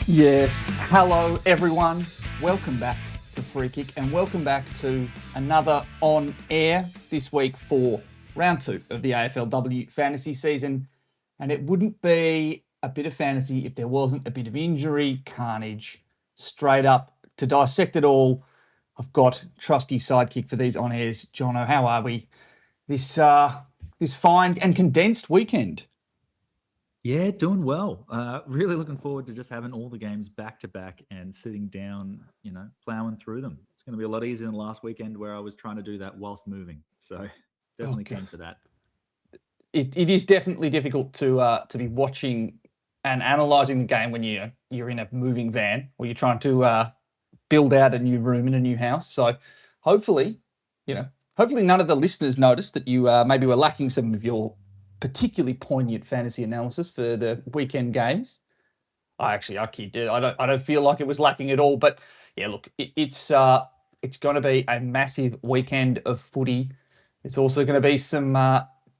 Yes, hello everyone. Welcome back to Free Kick and welcome back to another on air this week for round 2 of the AFLW fantasy season. And it wouldn't be a bit of fantasy if there wasn't a bit of injury carnage. Straight up to dissect it all, I've got trusty sidekick for these on airs. Jono, how are we this fine and condensed weekend? Yeah, doing well. Really looking forward to just having all the games back to back and sitting down, plowing through them. It's going to be a lot easier than last weekend where I was trying to do that whilst moving. So definitely keen for that. It is definitely difficult to be watching and analysing the game when you're in a moving van or you're trying to build out a new room in a new house. So hopefully none of the listeners noticed that you maybe were lacking some of your particularly poignant fantasy analysis for the weekend games. I kid you. I don't feel like it was lacking at all. But yeah, look, it's going to be a massive weekend of footy. It's also going to be some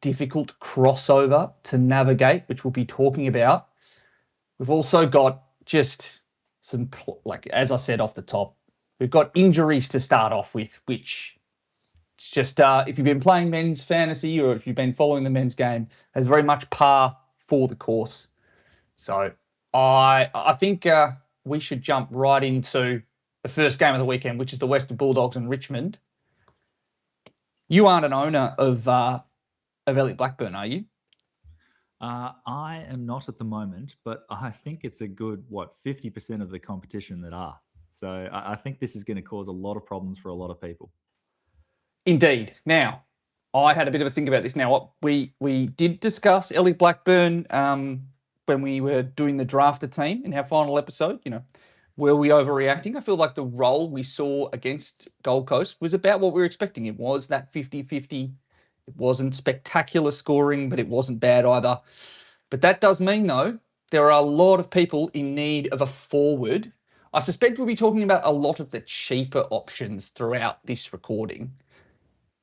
difficult crossover to navigate, which we'll be talking about. We've also got just some, as I said off the top, we've got injuries to start off with, which just if you've been playing men's fantasy or if you've been following the men's game, is very much par for the course. So I think we should jump right into the first game of the weekend, which is the Western Bulldogs and Richmond. You aren't an owner of Elliot Blackburn, are you? I am not at the moment, but I think it's a good, 50% of the competition that are. So I think this is going to cause a lot of problems for a lot of people. Indeed. Now, I had a bit of a think about this. Now, we did discuss Ellie Blackburn when we were doing the drafted team in our final episode. Were we overreacting? I feel like the role we saw against Gold Coast was about what we were expecting. It was that 50-50. It wasn't spectacular scoring, but it wasn't bad either. But that does mean, though, there are a lot of people in need of a forward. I suspect we'll be talking about a lot of the cheaper options throughout this recording,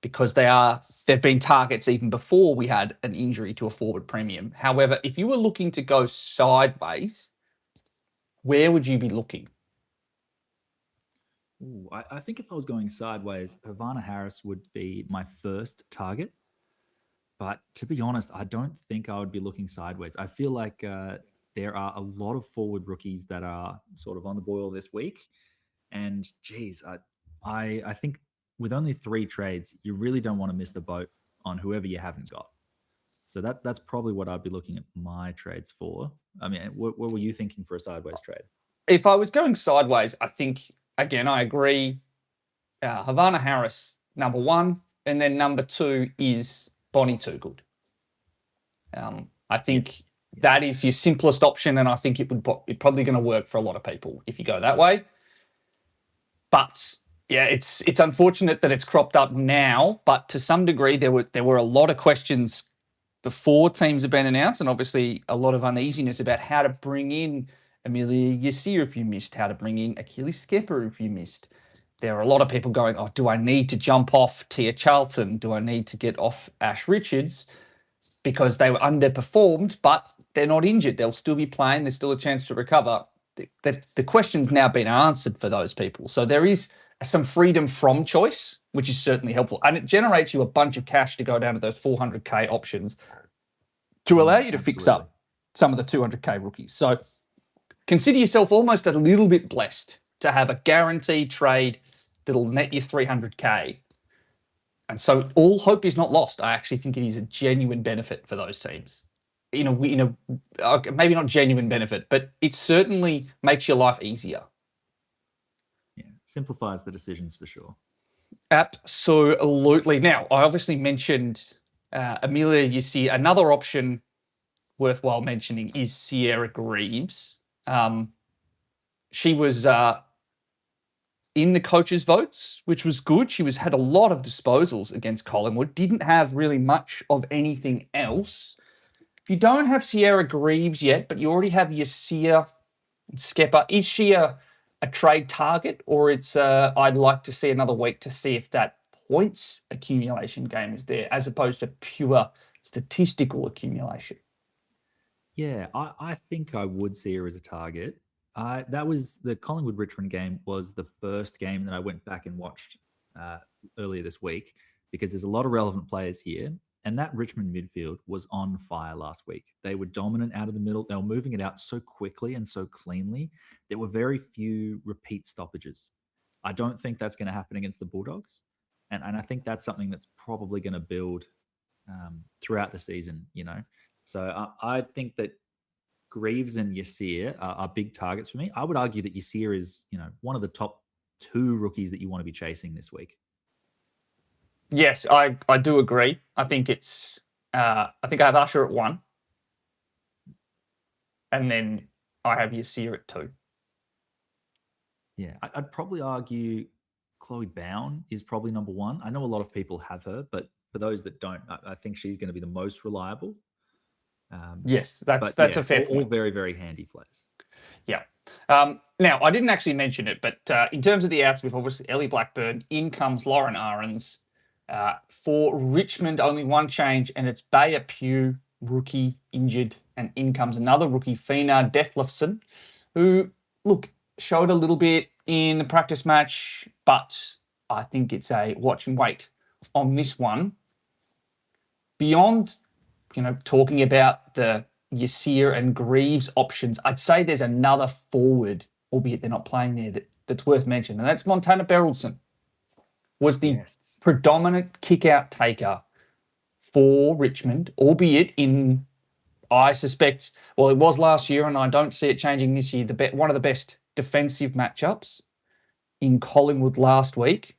because they've been targets even before we had an injury to a forward premium. However, if you were looking to go sideways, where would you be looking? Ooh, I think if I was going sideways, Havana Harris would be my first target. But to be honest, I don't think I would be looking sideways. I feel like there are a lot of forward rookies that are sort of on the boil this week. And geez, I think with only 3 trades, you really don't want to miss the boat on whoever you haven't got. So that's probably what I'd be looking at my trades for. I mean, what were you thinking for a sideways trade? If I was going sideways, I think, again, I agree. Havana Harris, number 1, and then number 2 is Bonnie Toogood. I think that is your simplest option, and I think it's probably going to work for a lot of people if you go that way. But yeah, it's unfortunate that it's cropped up now, but to some degree there were a lot of questions before teams have been announced, and obviously a lot of uneasiness about how to bring in Amelia Yasir if you missed, how to bring in Achilles Skepper if you missed. There are a lot of people going, oh, do I need to jump off Tia Charlton? Do I need to get off Ash Richards? Because they were underperformed, but they're not injured. They'll still be playing. There's still a chance to recover. The question's now been answered for those people. So there is some freedom from choice, which is certainly helpful. And it generates you a bunch of cash to go down to those 400K options to allow you to fix up some of the 200K rookies. So consider yourself almost a little bit blessed to have a guaranteed trade that'll net you 300K. And so all hope is not lost. I actually think it is a genuine benefit for those teams. Maybe not genuine benefit, but it certainly makes your life easier. Yeah, simplifies the decisions for sure. Absolutely. Now, I obviously mentioned Amelia. You see, another option worthwhile mentioning is Sierra Greaves. She was in the coaches' votes, which was good. She had a lot of disposals against Collingwood, didn't have really much of anything else. If you don't have Sierra Greaves yet, but you already have Yasir and Skepper, is she a a trade target, or it's I'd like to see another week to see if that points accumulation game is there, as opposed to pure statistical accumulation? Yeah, I think I would see her as a target. That was the Collingwood Richmond game was the first game that I went back and watched uh, earlier this week because there's a lot of relevant players here. And that Richmond midfield was on fire last week. They were dominant out of the middle. They were moving it out so quickly and so cleanly. There were very few repeat stoppages. I don't think that's going to happen against the Bulldogs. And I think that's something that's probably going to build throughout the season, you know. So I think that Greaves and Yasir are big targets for me. I would argue that Yasir is, you know, one of the top two rookies that you want to be chasing this week. Yes, I do agree. I think it's I think I have Usher at 1, and then I have Yasir at 2. Yeah, I'd probably argue Chloe Bown is probably number one. I know a lot of people have her, but for those that don't, I think she's going to be the most reliable. Yes, But that's yeah, a fair all point. very, very handy players. Yeah. Now, I didn't actually mention it, but in terms of the outs, we've obviously Ellie Blackburn. In comes Lauren Ahrens. For Richmond, only one change, and it's Bayer Pugh, rookie, injured, and in comes another rookie, Fina Dethlefsen, who, look, showed a little bit in the practice match, but I think it's a watch and wait on this one. Beyond, talking about the Yasir and Greaves options, I'd say there's another forward, albeit they're not playing there, that's worth mentioning, and that's Montana Berylson. Was the Yes. predominant kick-out taker for Richmond, albeit in, I suspect, well, it was last year, and I don't see it changing this year, one of the best defensive matchups in Collingwood last week.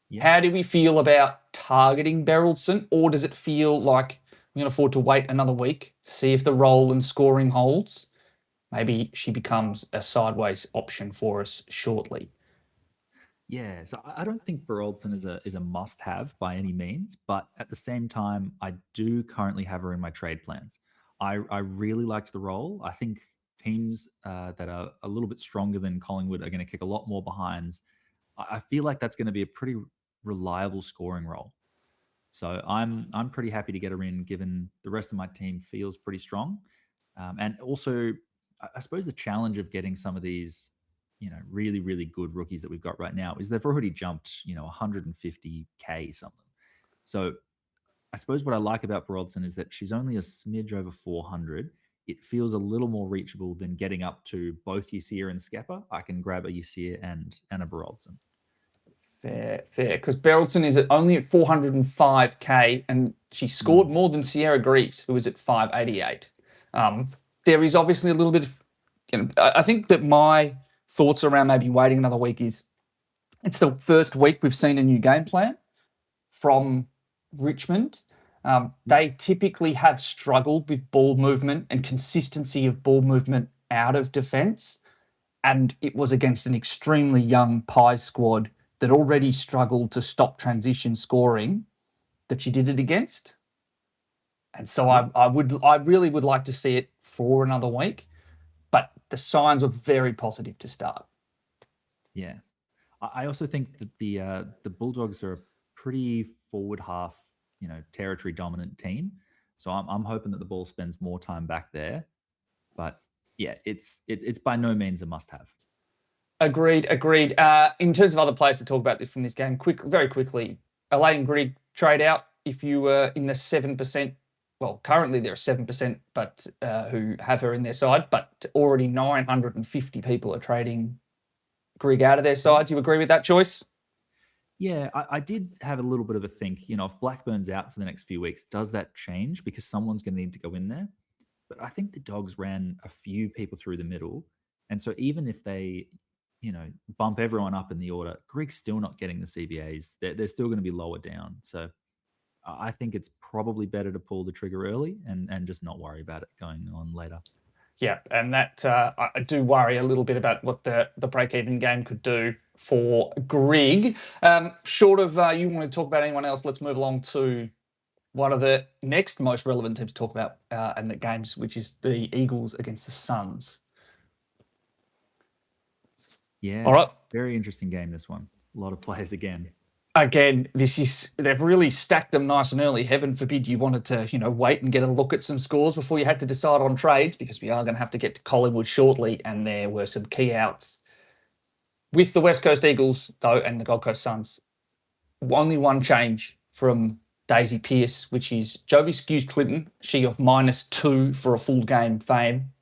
Yeah. How do we feel about targeting Berylson, or does it feel like we can afford to wait another week, see if the role and scoring holds? Maybe she becomes a sideways option for us shortly. Yeah, so I don't think Beraldson is a must have by any means, but at the same time, I do currently have her in my trade plans. I really liked the role. I think teams that are a little bit stronger than Collingwood are going to kick a lot more behinds. I feel like that's going to be a pretty reliable scoring role. So I'm pretty happy to get her in, given the rest of my team feels pretty strong, and also I suppose the challenge of getting some of these, you know, really really good rookies that we've got right now is they've already jumped, you know, 150K something. So I suppose what I like about Broadson is that she's only a smidge over 400. It feels a little more reachable than getting up to both Yasir and Skepper. I can grab a Yasir and a Broadson. Fair. Because Berylson is only at 405K, and she scored more than Sierra Greaves, who was at 588. There is obviously a little bit of, I think that my thoughts around maybe waiting another week is it's the first week we've seen a new game plan from Richmond. They typically have struggled with ball movement and consistency of ball movement out of defence, and it was against an extremely young Pies squad that already struggled to stop transition scoring that she did it against. And so Yep. I really would like to see it for another week, but the signs were very positive to start. Yeah. I also think that the Bulldogs are a pretty forward half, you know, territory dominant team. So I'm hoping that the ball spends more time back there. But yeah, it's by no means a must have. Agreed. In terms of other players to talk about this from this game, very quickly, Elaine Grigg trade out if you were in the 7%. Well, currently there are 7%, but who have her in their side, but already 950 people are trading Grigg out of their Yeah. side. Do you agree with that choice? Yeah, I did have a little bit of a think. You know, if Blackburn's out for the next few weeks, does that change? Because someone's going to need to go in there. But I think the Dogs ran a few people through the middle. And so even if they, you know, bump everyone up in the order, Greg's still not getting the CBAs. They're still going to be lower down. So I think it's probably better to pull the trigger early and just not worry about it going on later. Yeah, and that I do worry a little bit about what the break-even game could do for Grigg. Short of you want to talk about anyone else, let's move along to one of the next most relevant teams to talk about in the games, which is the Eagles against the Suns. Yeah, All right. very interesting game, this one. A lot of players again. Again, they've really stacked them nice and early. Heaven forbid you wanted to, wait and get a look at some scores before you had to decide on trades, because we are going to have to get to Collingwood shortly, and there were some key outs. With the West Coast Eagles, though, and the Gold Coast Suns, only one change from Daisy Pearce, which is Jovi Skews Clinton, she of -2 for a full game fame,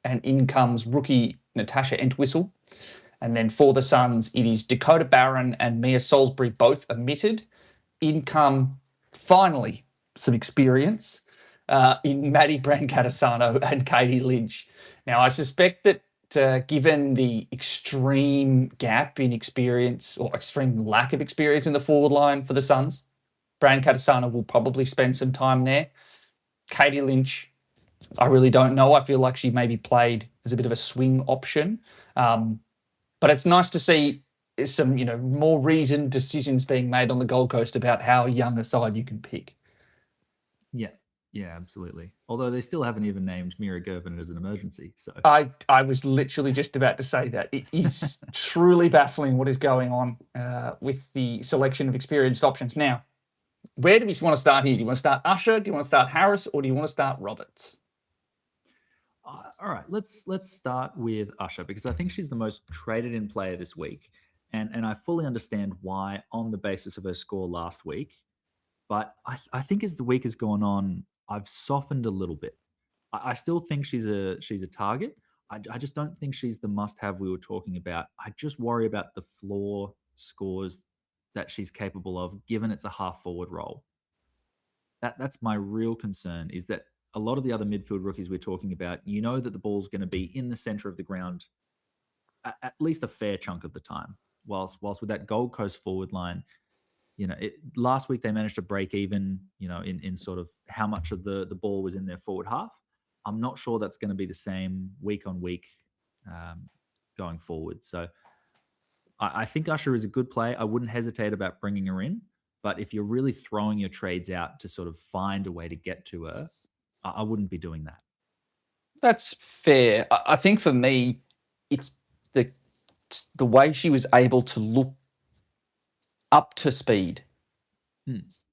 and in comes rookie Natasha Entwistle. And then for the Suns, it is Dakota Barron and Mia Salisbury, both omitted. In come, finally, some experience in Maddie Brancatisano and Katie Lynch. Now, I suspect that given the extreme gap in experience, or extreme lack of experience in the forward line for the Suns, Brancatisano will probably spend some time there. Katie Lynch, I really don't know. I feel like she maybe played as a bit of a swing option. But it's nice to see some, more reasoned decisions being made on the Gold Coast about how young a side you can pick. Yeah, absolutely. Although they still haven't even named Mira Gervin as an emergency. So I was literally just about to say that. It is truly baffling what is going on with the selection of experienced options. Now, where do we want to start here? Do you want to start Usher? Do you want to start Harris? Or do you want to start Roberts? all right, let's start with Usher, because I think she's the most traded in player this week, and I fully understand why on the basis of her score last week. But I think as the week has gone on, I've softened a little bit. I still think she's a target. I just don't think she's the must-have we were talking about. I just worry about the floor scores that she's capable of, given it's a half-forward role. That's my real concern, is that a lot of the other midfield rookies we're talking about, you know that the ball's going to be in the center of the ground at least a fair chunk of the time. Whilst with that Gold Coast forward line, last week they managed to break even, in sort of how much of the ball was in their forward half. I'm not sure that's going to be the same week on week going forward. So I think Usher is a good play. I wouldn't hesitate about bringing her in. But if you're really throwing your trades out to sort of find a way to get to her, I wouldn't be doing that. That's fair. I think for me, it's the way she was able to look up to speed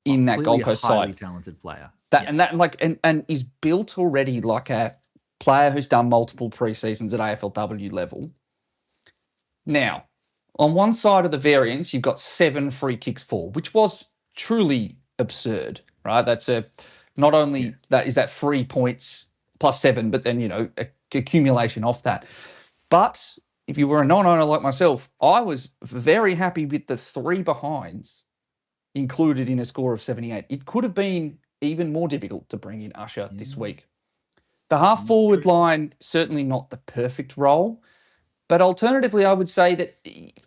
in that Gold Coast a highly side. Talented player. And is built already like a player who's done multiple preseasons at AFLW level. Now, on one side of the variance, you've got 7 free kicks for, which was truly absurd, right? That's not only that is that 3 points plus 7, but then accumulation off that. But if you were a non-owner like myself, I was very happy with the 3 behinds included in a score of 78. It could have been even more difficult to bring in Usher this week. The half-forward line, certainly not the perfect role, but alternatively, I would say that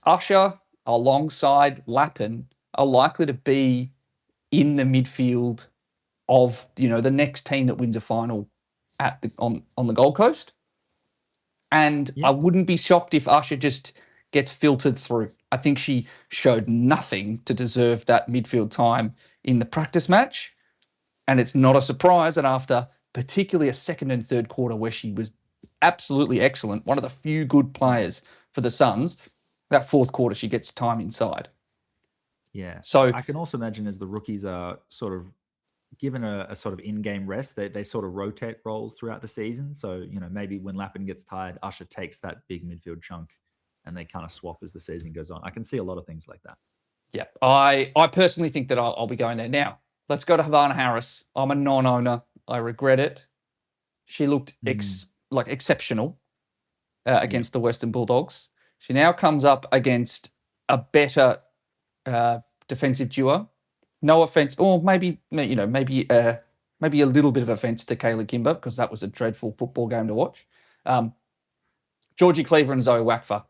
Usher alongside Lappin are likely to be in the midfield of the next team that wins a final on the Gold Coast. And I wouldn't be shocked if Usher just gets filtered through. I think she showed nothing to deserve that midfield time in the practice match. And it's not a surprise that after particularly a second and third quarter where she was absolutely excellent, one of the few good players for the Suns, that fourth quarter she gets time inside. Yeah. So I can also imagine as the rookies are sort of given a sort of in-game rest, they sort of rotate roles throughout the season. So, maybe when Lappin gets tired, Usher takes that big midfield chunk and they kind of swap as the season goes on. I can see a lot of things like that. Yeah, I personally think that I'll be going there. Now, let's go to Havana Harris. I'm a non-owner. I regret it. She looked exceptional against the Western Bulldogs. She now comes up against a better defensive duo. No offense, or maybe a little bit of offense to Kayla Kimber, because that was a dreadful football game to watch. Georgie Cleaver and Zoe Wakfa.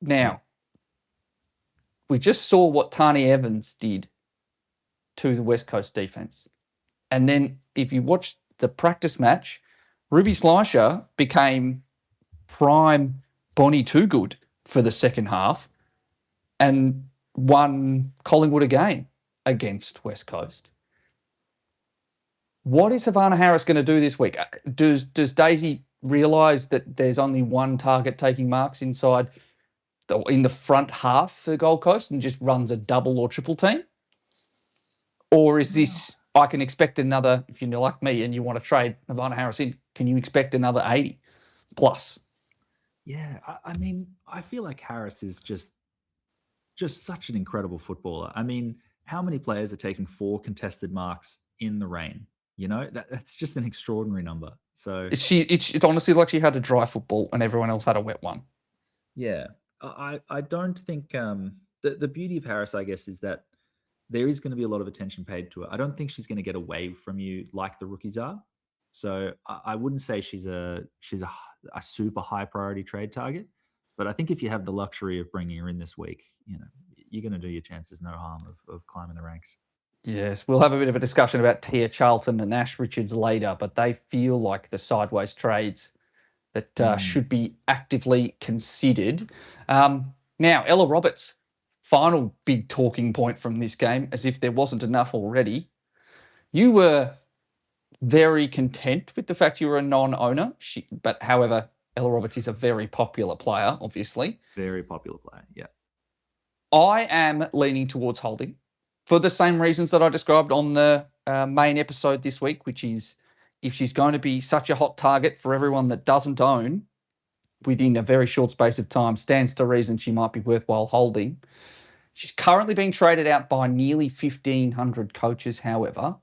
Now, we just saw what Tani Evans did to the West Coast defense. And then if you watch the practice match, Ruby Slisher became prime Bonnie Toogood for the second half and won Collingwood a game against West Coast. What is Havana Harris going to do this week? Does Daisy realise that there's only one target taking marks in the front half for the Gold Coast and just runs a double or triple team? Or is Well, this, I can expect another, if you're like me and you want to trade Havana Harris in, can you expect another 80 plus? yeah. I mean, I feel like Harris is just such an incredible footballer. I mean, how many players are taking 4 contested marks in the rain? That's just an extraordinary number. So It's honestly like she had a dry football and everyone else had a wet one. yeah, I don't think the beauty of Harris, I guess, is that there is going to be a lot of attention paid to her. I don't think she's going to get away from you like the rookies are. So I wouldn't say she's a super high priority trade target. But I think if you have the luxury of bringing her in this week, you're going to do your chances no harm of climbing the ranks. Yes, we'll have a bit of a discussion about Tia Charlton and Ash Richards later, but they feel like the sideways trades that Mm, should be actively considered. Now, Ella Roberts, final big talking point from this game, as if there wasn't enough already. You were very content with the fact you were a non-owner, but however, Ella Roberts is a very popular player, obviously. very popular player. Yeah. I am leaning towards holding for the same reasons that I described on the main episode this week, which is if she's going to be such a hot target for everyone that doesn't own within a very short space of time, stands to reason she might be worthwhile holding. She's currently being traded out by nearly 1,500 coaches, however.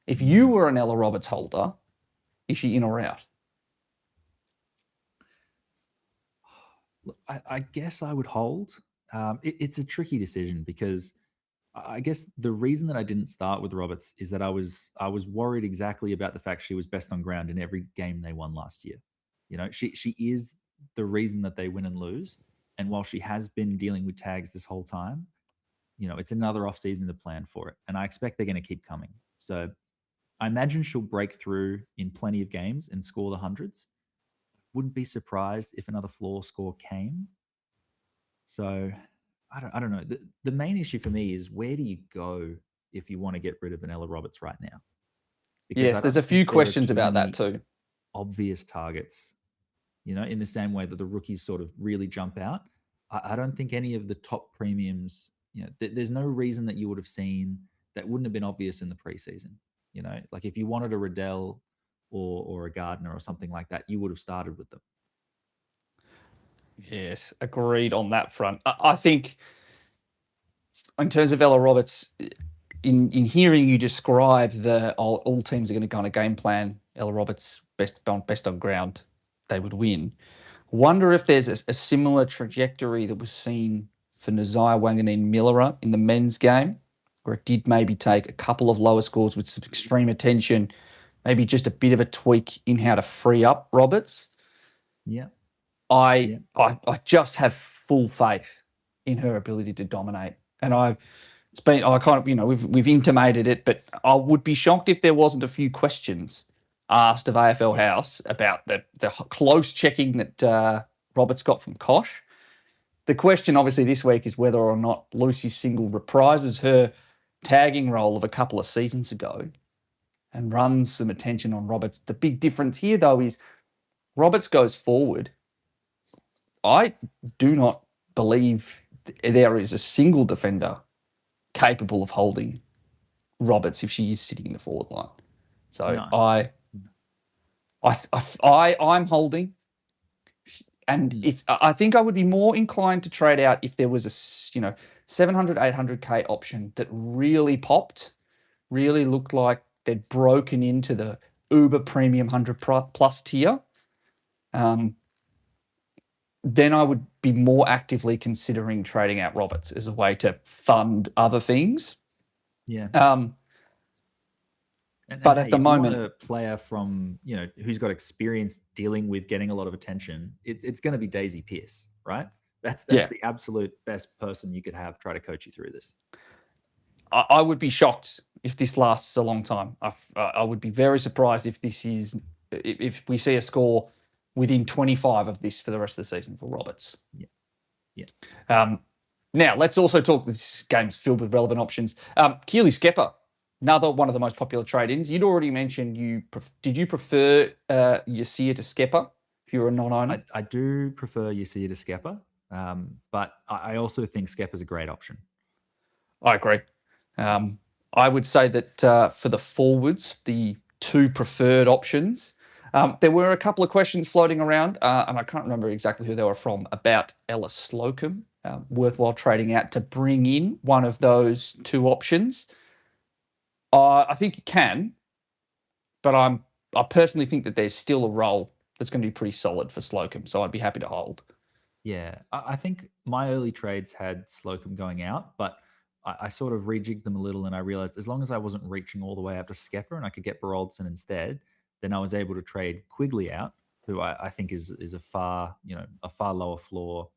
If you Mm. were an Ella Roberts holder, is she in or out? Look, I guess I would hold. It's a tricky decision because I guess the reason that I didn't start with Roberts is that I was worried exactly about the fact she was best on ground in every game they won last year. She is the reason that they win and lose. And while she has been dealing with tags this whole time, it's another off season to plan for it. And I expect they're going to keep coming. So I imagine she'll break through in plenty of games and score the hundreds. Wouldn't be surprised if another floor score came. So I don't know. The main issue for me is where do you go if you want to get rid of an Ella Roberts right now? Because Yes, I there's don't a think few there are questions too about that many too. obvious targets, in the same way that the rookies sort of really jump out. I don't think any of the top premiums, there's no reason that you would have seen that wouldn't have been obvious in the preseason. Like if you wanted a Riddell or a Gardner or something like that, you would have started with them. Yes, agreed on that front. I think in terms of Ella Roberts, in hearing you describe all teams are going to go on a game plan, Ella Roberts best on ground, they would win. Wonder if there's a similar trajectory that was seen for Nazaya Wanganeen Miller in the men's game, where it did maybe take a couple of lower scores with some extreme attention, maybe just a bit of a tweak in how to free up Roberts. Yeah, I yeah, I just have full faith in her ability to dominate, and I kind of we've intimated it, but I would be shocked if there wasn't a few questions asked of AFL yeah. House about the close checking that Roberts got from Kosh. The question, obviously, this week is whether or not Lucy Single reprises her tagging role of a couple of seasons ago and runs some attention on Roberts. The big difference here, though, is Roberts goes forward. I do not believe there is a single defender capable of holding Roberts if she is sitting in the forward line. So No. I'm holding, and Mm. if I think I would be more inclined to trade out if there was a 700 800k option that really popped, really looked like they'd broken into the uber premium 100 plus tier. Then I would be more actively considering trading out Roberts as a way to fund other things. Yeah. Um, And but at hey, the if you want moment, a player from who's got experience dealing with getting a lot of attention, it's going to be Daisy Pierce, right? That's yeah, the absolute best person you could have try to coach you through this. I would be shocked if this lasts a long time. I would be very surprised if we see a score within 25 of this for the rest of the season for Roberts. Yeah, yeah. Um, Now, let's also talk. This game's filled with relevant options. Keely Skepper, another one of the most popular trade-ins. You'd already mentioned did you prefer Yasia to Skepper if you're a non-owner. I do prefer Yasir to Skepper, but I also think Skepper's a great option. I agree. Um, I would say that for the forwards, the two preferred options, there were a couple of questions floating around, and I can't remember exactly who they were from, about Ellis Slocum. Worthwhile trading out to bring in one of those two options. I think you can, but I personally think that there's still a role that's going to be pretty solid for Slocum, so I'd be happy to hold. Yeah, I think my early trades had Slocum going out, but I sort of rejigged them a little, and I realized as long as I wasn't reaching all the way up to Skepper and I could get Barolson instead, then I was able to trade Quigley out, who I think is a far lower floor,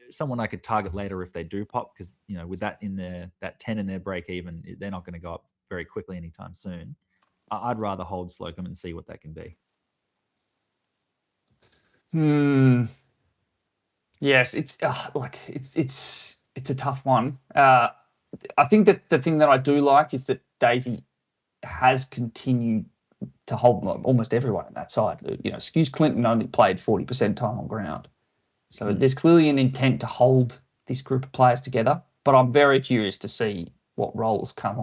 someone I could target later if they do pop, because with that in their that 10 in their break even, they're not going to go up very quickly anytime soon. I'd rather hold Slocum and see what that can be. Yes, it's it's a tough one. I think that the thing that I do like is that Daisy has continued to hold almost everyone on that side. Excuse Clinton only played 40% time on ground, so there's clearly an intent to hold this group of players together. But I'm very curious to see what roles come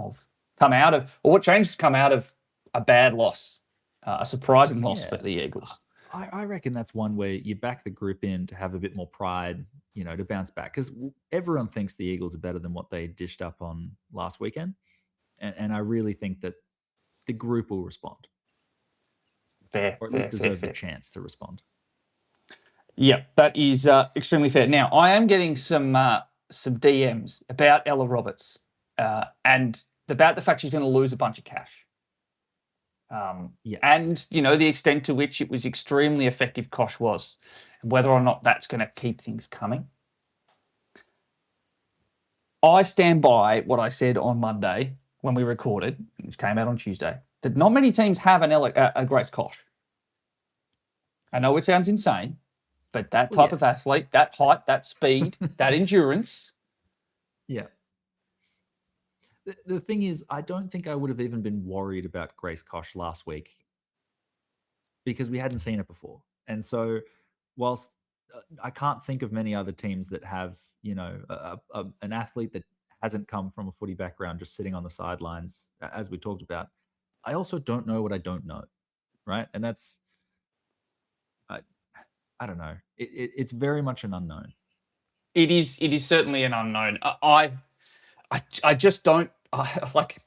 out of, or what changes come out of a bad loss, a surprising loss for Yeah, the Eagles. I reckon that's one where you back the group in to have a bit more pride, to bounce back, because everyone thinks the Eagles are better than what they dished up on last weekend, and I really think that the group will respond, Fair, or at least fair, fair, deserve the fair. chance to respond. Yeah, that is extremely fair. Now, I am getting some DMs about Ella Roberts and about the fact she's going to lose a bunch of cash. Yeah, And the extent to which it was extremely effective Kosh was, and whether or not that's going to keep things coming. I stand by what I said on Monday when we recorded, which came out on Tuesday, that not many teams have a Grace Kosh. I know it sounds insane, but that well, type yeah, of athlete, that height, that speed, that endurance. yeah. The thing is, I don't think I would have even been worried about Grace Kosh last week because we hadn't seen it before. And so, whilst I can't think of many other teams that have, an athlete that hasn't come from a footy background just sitting on the sidelines, as we talked about, I also don't know what I don't know, right? And that's, I, I don't know. It's very much an unknown. It is certainly an unknown. I just don't like.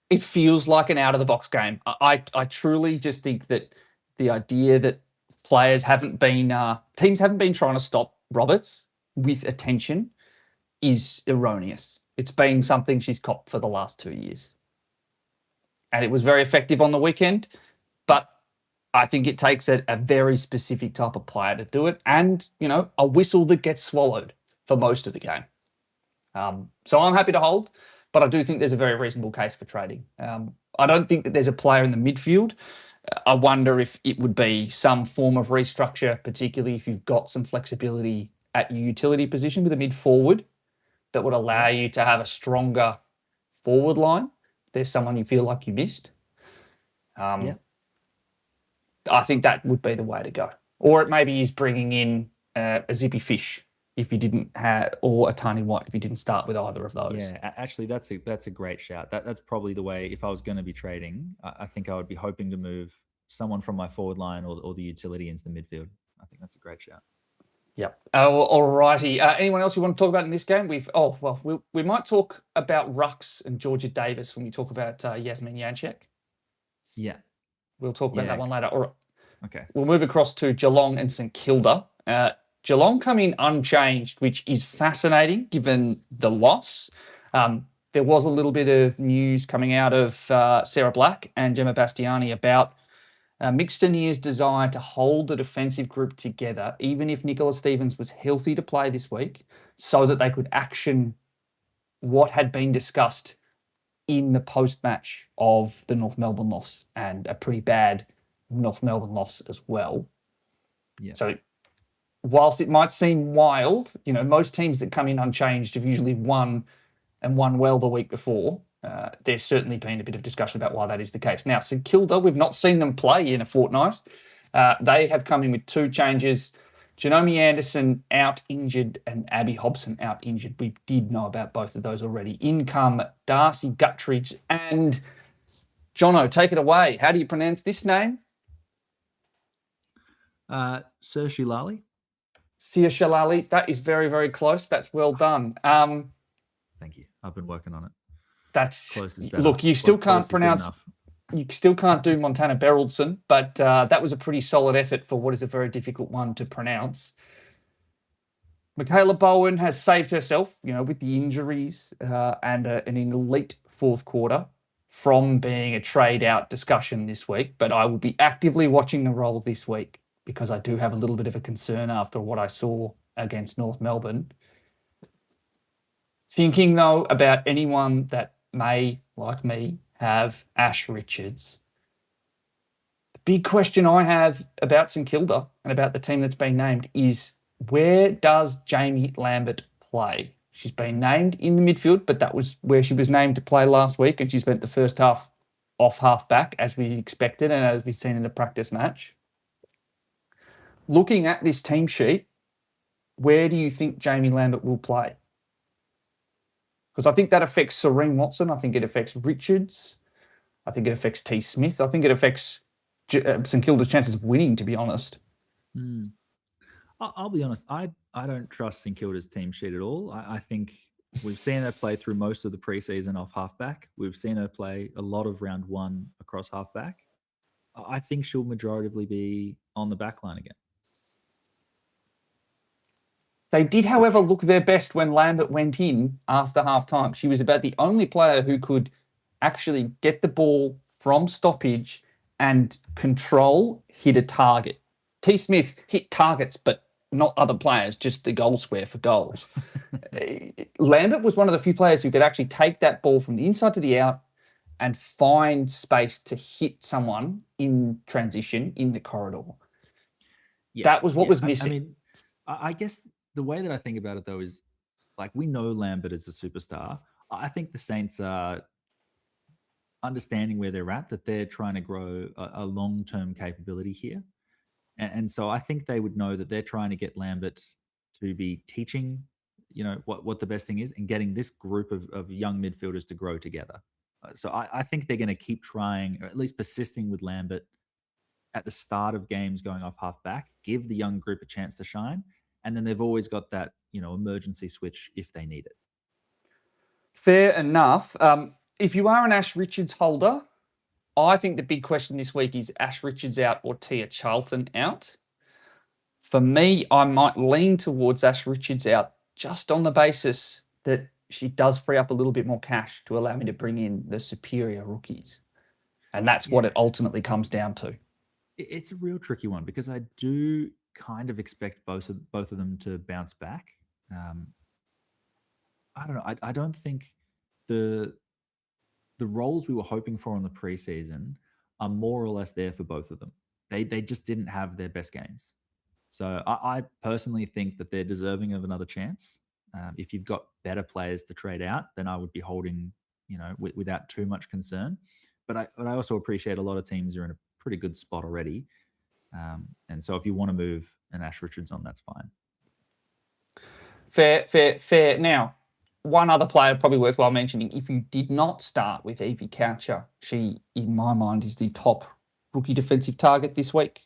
It feels like an out of the box game. I truly just think that the idea that teams haven't been trying to stop Roberts with attention is erroneous. It's been something she's copped for the last 2 years, and it was very effective on the weekend. But I think it takes a very specific type of player to do it, and a whistle that gets swallowed for most of the game. So I'm happy to hold, but I do think there's a very reasonable case for trading. I don't think that there's a player in the midfield. I wonder if it would be some form of restructure, particularly if you've got some flexibility at your utility position with a mid forward that would allow Yeah, you to have a stronger forward line. There's someone you feel like you missed. yeah. Um, I think that would be the way to go. Or it maybe is bringing in a Zippy Fish if you didn't have, or a Tiny White if you didn't start with either of those. Yeah, actually, that's a great shout. That's probably the way. If I was going to be trading, I think I would be hoping to move someone from my forward line or the utility into the midfield. I think that's a great shout. Yep. All righty. Anyone else you want to talk about in this game? We might talk about Rux and Georgia Davis when we talk about Yasmin Janchek. Yeah, We'll talk about that yeah. one later. All right. Okay. We'll move across to Geelong and St Kilda. Geelong come in unchanged, which is fascinating given the loss. There was a little bit of news coming out of Sarah Black and Gemma Bastiani about Mixtonier's desire to hold the defensive group together, even if Nicola Stevens was healthy to play this week, so that they could action what had been discussed in the post-match of the North Melbourne loss, and a pretty bad North Melbourne loss as well. Yeah. So whilst it might seem wild, most teams that come in unchanged have usually won and won well the week before. There's certainly been a bit of discussion about why that is the case. Now, St Kilda, we've not seen them play in a fortnight. They have come in with 2 changes. Janome Anderson out injured and Abby Hobson out injured. We did know about both of those already. In come Darcy Guttridge and Jono. Take it away. How do you pronounce this name? Sir Shilali. Sia Shalali. That is very, very close. That's well done. Thank you. I've been working on it. That's close is better. Look, you still Close can't pronounce. You still can't do Montana Beraldson, but that was a pretty solid effort for what is a very difficult one to pronounce. Michaela Bowen has saved herself, with the injuries and an elite fourth quarter from being a trade out discussion this week. But I will be actively watching the role this week because I do have a little bit of a concern after what I saw against North Melbourne. Thinking, though, about anyone that may, like me, have Ash Richards. The big question I have about St Kilda and about the team that's been named is, where does Jamie Lambert play? She's been named in the midfield, but that was where she was named to play last week, and she spent the first half off half back, as we expected and as we've seen in the practice match. Looking at this team sheet, where do you think Jamie Lambert will play? Because I think that affects Serene Watson. I think it affects Richards. I think it affects T. Smith. I think it affects St Kilda's chances of winning, to be honest. I'll be honest. I don't trust St Kilda's team sheet at all. I think we've seen her play through most of the preseason off halfback. We've seen her play a lot of round 1 across halfback. I think she'll majoritively be on the back line again. They did, however, look their best when Lambert went in after half-time. She was about the only player who could actually get the ball from stoppage and hit a target. T. Smith hit targets, but not other players, just the goal square for goals. Lambert was one of the few players who could actually take that ball from the inside to the out and find space to hit someone in transition in the corridor. Yeah, that was what was missing. I guess the way that I think about it, though, is like, we know Lambert is a superstar. I think the Saints are understanding where they're at, that they're trying to grow a long-term capability here. And so I think they would know that they're trying to get Lambert to be teaching, what the best thing is, and getting this group of young midfielders to grow together. So I think they're going to keep trying, or at least persisting with Lambert at the start of games going off half back, give the young group a chance to shine. And then they've always got that, emergency switch if they need it. Fair enough. If you are an Ash Richards holder, I think the big question this week is Ash Richards out or Tia Charlton out. For me, I might lean towards Ash Richards out just on the basis that she does free up a little bit more cash to allow me to bring in the superior rookies. And that's what it ultimately comes down to. It's a real tricky one because I do kind of expect both of them to bounce back. I don't know. I don't think the roles we were hoping for in the preseason are more or less there for both of them. They just didn't have their best games. So I personally think that they're deserving of another chance. If you've got better players to trade out, then I would be holding, without too much concern. But I also appreciate a lot of teams are in a pretty good spot already. And so if you want to move an Ash Richards on, that's fine. Fair. Now, one other player probably worthwhile mentioning, if you did not start with Evie Coucher, she, in my mind, is the top rookie defensive target this week.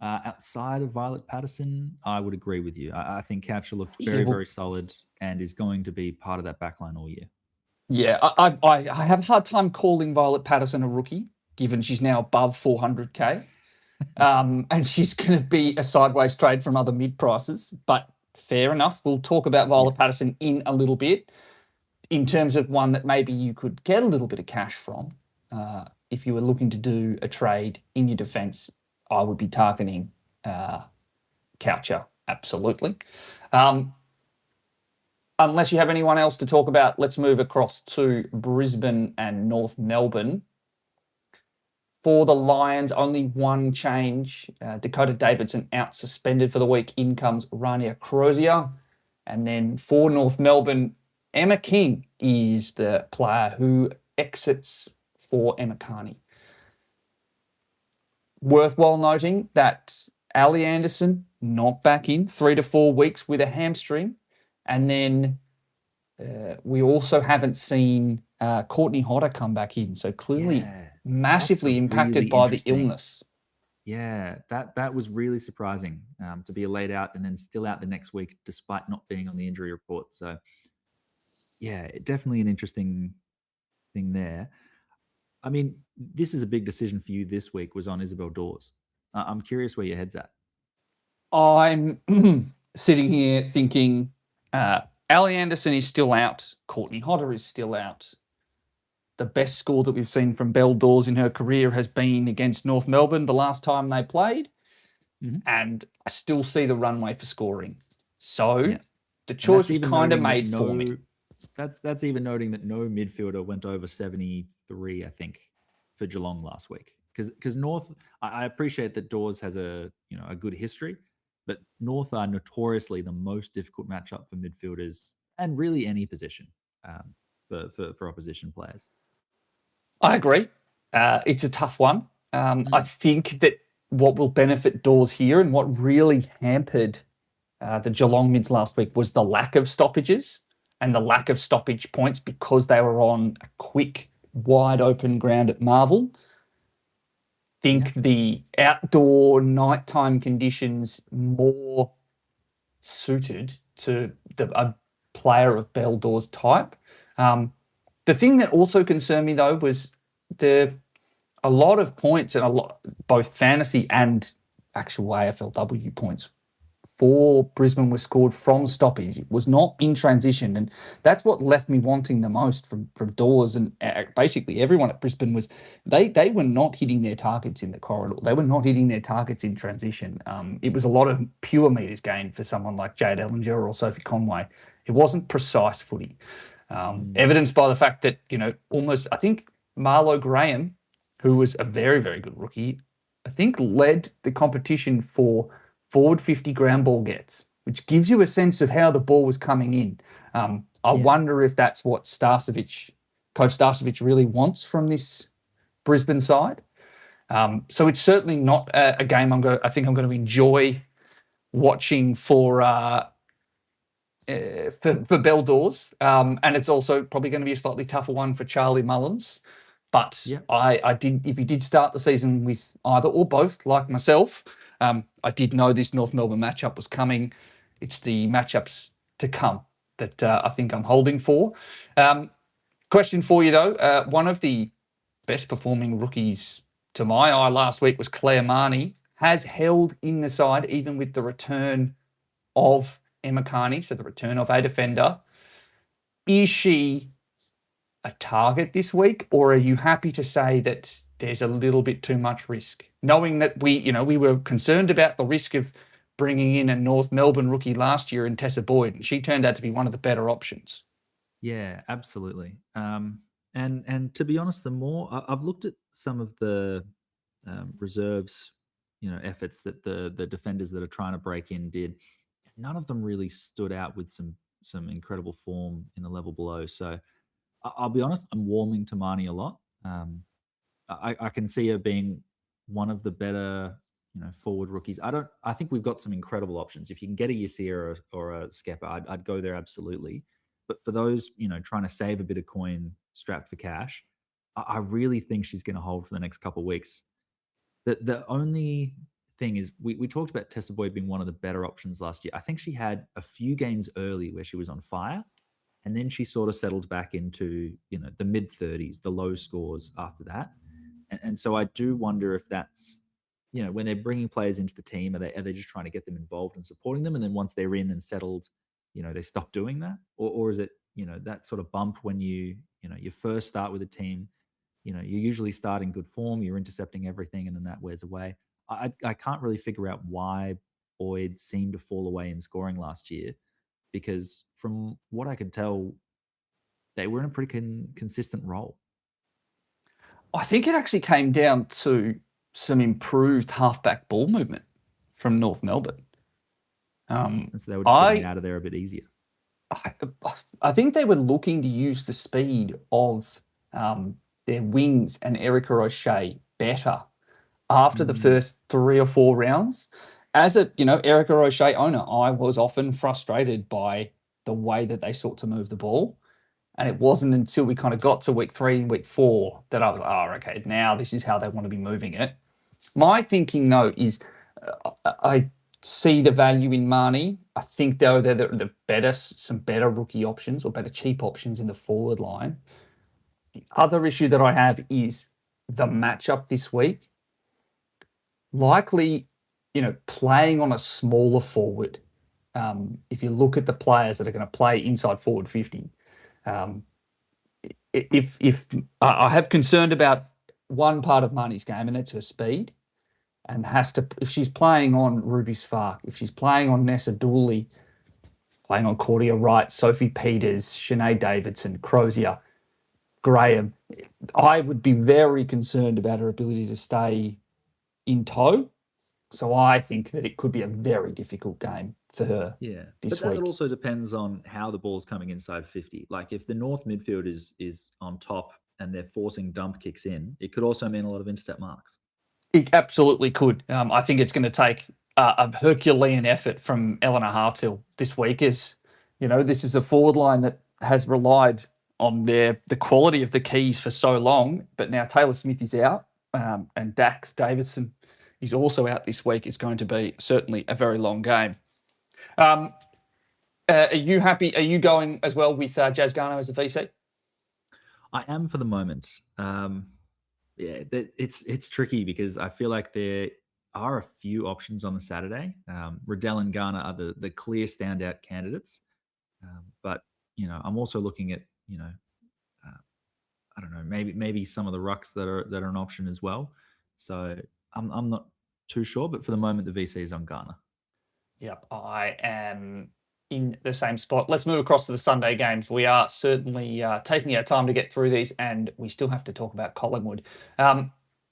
Outside of Violet Patterson, I would agree with you. I think Coucher looked very solid and is going to be part of that backline all year. Yeah, I have a hard time calling Violet Patterson a rookie, given she's now above 400K. And she's going to be a sideways trade from other mid prices. But fair enough. We'll talk about Violet Patterson in a little bit, in terms of one that maybe you could get a little bit of cash from. If you were looking to do a trade in your defence, I would be targeting Coucher, absolutely. Unless you have anyone else to talk about, let's move across to Brisbane and North Melbourne. For the Lions, only one change. Dakota Davidson out suspended for the week. In comes Rania Crozier. And then for North Melbourne, Emma King is the player who exits for Emma Carney. worthwhile noting that Ali Anderson not back in 3 to 4 weeks with a hamstring, and then we also haven't seen Courtney Hodder come back in, so clearly Yeah, that's the massively really impacted by the interesting. illness. Yeah, that was really surprising to be laid out and then still out the next week despite not being on the injury report. So yeah, definitely an interesting thing there. I mean, this is a big decision for you this week was on Isabel Dawes. I'm curious where your head's at. I'm sitting here thinking Ali Anderson is still out, Courtney Hodder is still out. The best score that we've seen from Belle Dawes in her career has been against North Melbourne the last time they played, Mhm. and I still see the runway for scoring. So Yeah, the and choice was kind of made for me. that's even noting that no midfielder went over 73, I think, for Geelong last week. Because North, I appreciate that Dawes has a good history, but North are notoriously the most difficult matchup for midfielders and really any position for opposition players. I agree. It's a tough one. I Mm. think that what will benefit Dawes here and what really hampered the Geelong mids last week was the lack of stoppages and the lack of stoppage points because they were on a quick, wide open ground at Marvel. Yeah, Think the outdoor nighttime conditions more suited to a player of Belle Dawes type. The thing that also concerned me though was the a lot of points and a lot both fantasy and actual AFLW points for Brisbane was scored from stoppage. It was not in transition, and that's what left me wanting the most from Dawes and basically everyone at Brisbane was they were not hitting their targets in the corridor. They were not hitting their targets in transition. It was a lot of pure meters gained for someone like Jade Ellinger or Sophie Conway. It wasn't precise footy, mm, evidenced by the fact that almost I think Marlo Graham, who was a very very good rookie, I think led the competition for forward 50 ground ball gets, which gives you a sense of how the ball was coming in. I yeah. wonder if that's what Coach Starcevic really wants from this Brisbane side. So it's certainly not a game I think I'm going to enjoy watching for Belle Dawes, and it's also probably going to be a slightly tougher one for Charlie Mullins. But Yeah. I did, if he did start the season with either or both, like myself, I did know this North Melbourne matchup was coming. It's the matchups to come that I think I'm holding for. Um, Question for you though: one of the best performing rookies to my eye last week was Claire Marnie. Has held in the side even with the return of Emma Carney, so the return of a defender. Is she a target this week, or are you happy to say that there's a little bit too much risk, knowing that we were concerned about the risk of bringing in a North Melbourne rookie last year in Tessa Boyd, and she turned out to be one of the better options. Yeah, absolutely. And to be honest, the more I've looked at some of the reserves, efforts that the defenders that are trying to break in did, none of them really stood out with some incredible form in the level below. So I'll be honest, I'm warming to Marnie a lot. I can see her being one of the better, forward rookies. I think we've got some incredible options. If you can get a Yasir or a Skepper, I'd go there absolutely. But for those, trying to save a bit of coin strapped for cash, I really think she's going to hold for the next couple of weeks. The only thing is, we talked about Tessa Boyd being one of the better options last year. I think she had a few games early where she was on fire, and then she sort of settled back into the mid 30s, the low scores after that. And so I do wonder if that's when they're bringing players into the team, are they just trying to get them involved and supporting them, and then once they're in and settled, they stop doing that, or is it that sort of bump when you first start with a team, you usually start in good form, you're intercepting everything, and then that wears away. I can't really figure out why Boyd seemed to fall away in scoring last year, because from what I could tell, they were in a pretty consistent role. I think it actually came down to some improved halfback ball movement from North Melbourne. And so they were just getting I out of there a bit easier. I, I think they were looking to use the speed of their wings and Erica O'Shea better after the Mm, first 3 or 4 rounds. As a, Erica O'Shea owner, I was often frustrated by the way that they sought to move the ball. And it wasn't until we kind of got to week 3, week 4 that I was, oh, okay, now this is how they want to be moving it. My thinking, though, is I see the value in Marnie. I think, though, they're some better rookie options or better cheap options in the forward line. The other issue that I have is the matchup this week. Likely, playing on a smaller forward. If you look at the players that are going to play inside forward 50, um, if I have concerned about one part of Marnie's game, and it's her speed, and has to, if she's playing on Ruby Sfark, if she's playing on Nessa Dooley, playing on Cordia Wright, Sophie Peters, Sinead Davidson, Crozier, Graham, I would be very concerned about her ability to stay in tow. So I think that it could be a very difficult game for her yeah, but this that week. also depends on how the ball's coming inside 50. Like if the North midfield is on top and they're forcing dump kicks in, it could also mean a lot of intercept marks. It absolutely could. I think it's going to take a Herculean effort from Eleanor Hartill this week. This is a forward line that has relied on the quality of the keys for so long, but now Taylor Smith is out, and Dax Davidson is also out this week. It's going to be certainly a very long game. Um, are you happy? Are you going as well with Jazz Garner as the VC? I am for the moment. Yeah, it's tricky because I feel like there are a few options on the Saturday. Riddell and Garner are the clear standout candidates, but I'm also looking at uh, I don't know, maybe some of the rucks that are an option as well. So I'm not too sure, but for the moment the VC is on Garner. Yep, I am in the same spot. Let's move across to the Sunday games. We are certainly taking our time to get through these, and we still have to talk about Collingwood.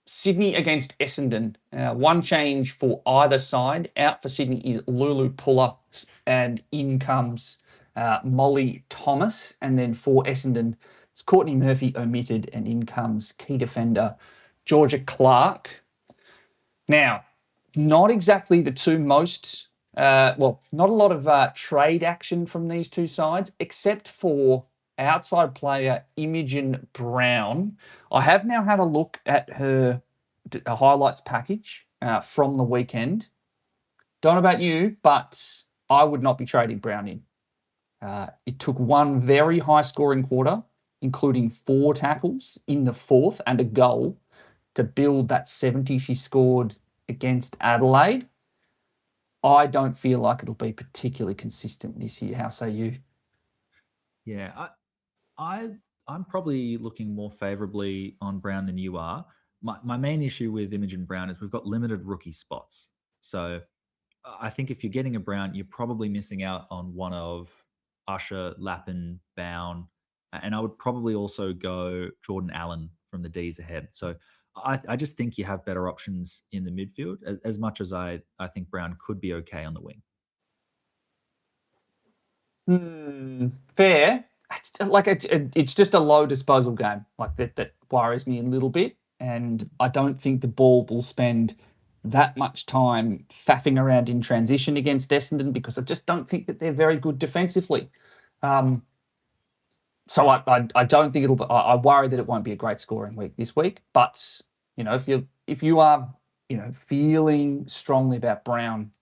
Sydney against Essendon. One change for either side. Out for Sydney is Lulu Puller, and in comes Molly Thomas. And then for Essendon, it's Courtney Murphy omitted, and in comes key defender Georgia Clark. Now, not exactly the two most, not a lot of trade action from these two sides, except for outside player Imogen Brown. I have now had a look at her highlights package from the weekend. Don't know about you, but I would not be trading Brown in. It took one very high scoring quarter, including 4 tackles in the fourth and a goal, to build that 70 she scored against Adelaide. I don't feel like it'll be particularly consistent this year. How say you? Yeah, I I'm probably looking more favorably on Brown than you are. My main issue with Imogen Brown is we've got limited rookie spots. So I think if you're getting a Brown, you're probably missing out on one of Usher, Lappin, Bown, and I would probably also go Jordan Allen from the D's ahead. So I just think you have better options in the midfield, as much as I think Brown could be okay on the wing. Fair. It's just a low disposal game. Like that worries me a little bit, and I don't think the ball will spend that much time faffing around in transition against Essendon, because I just don't think that they're very good defensively. Um, so I don't think it'll be, I worry that it won't be a great scoring week this week. But if you are feeling strongly about Brown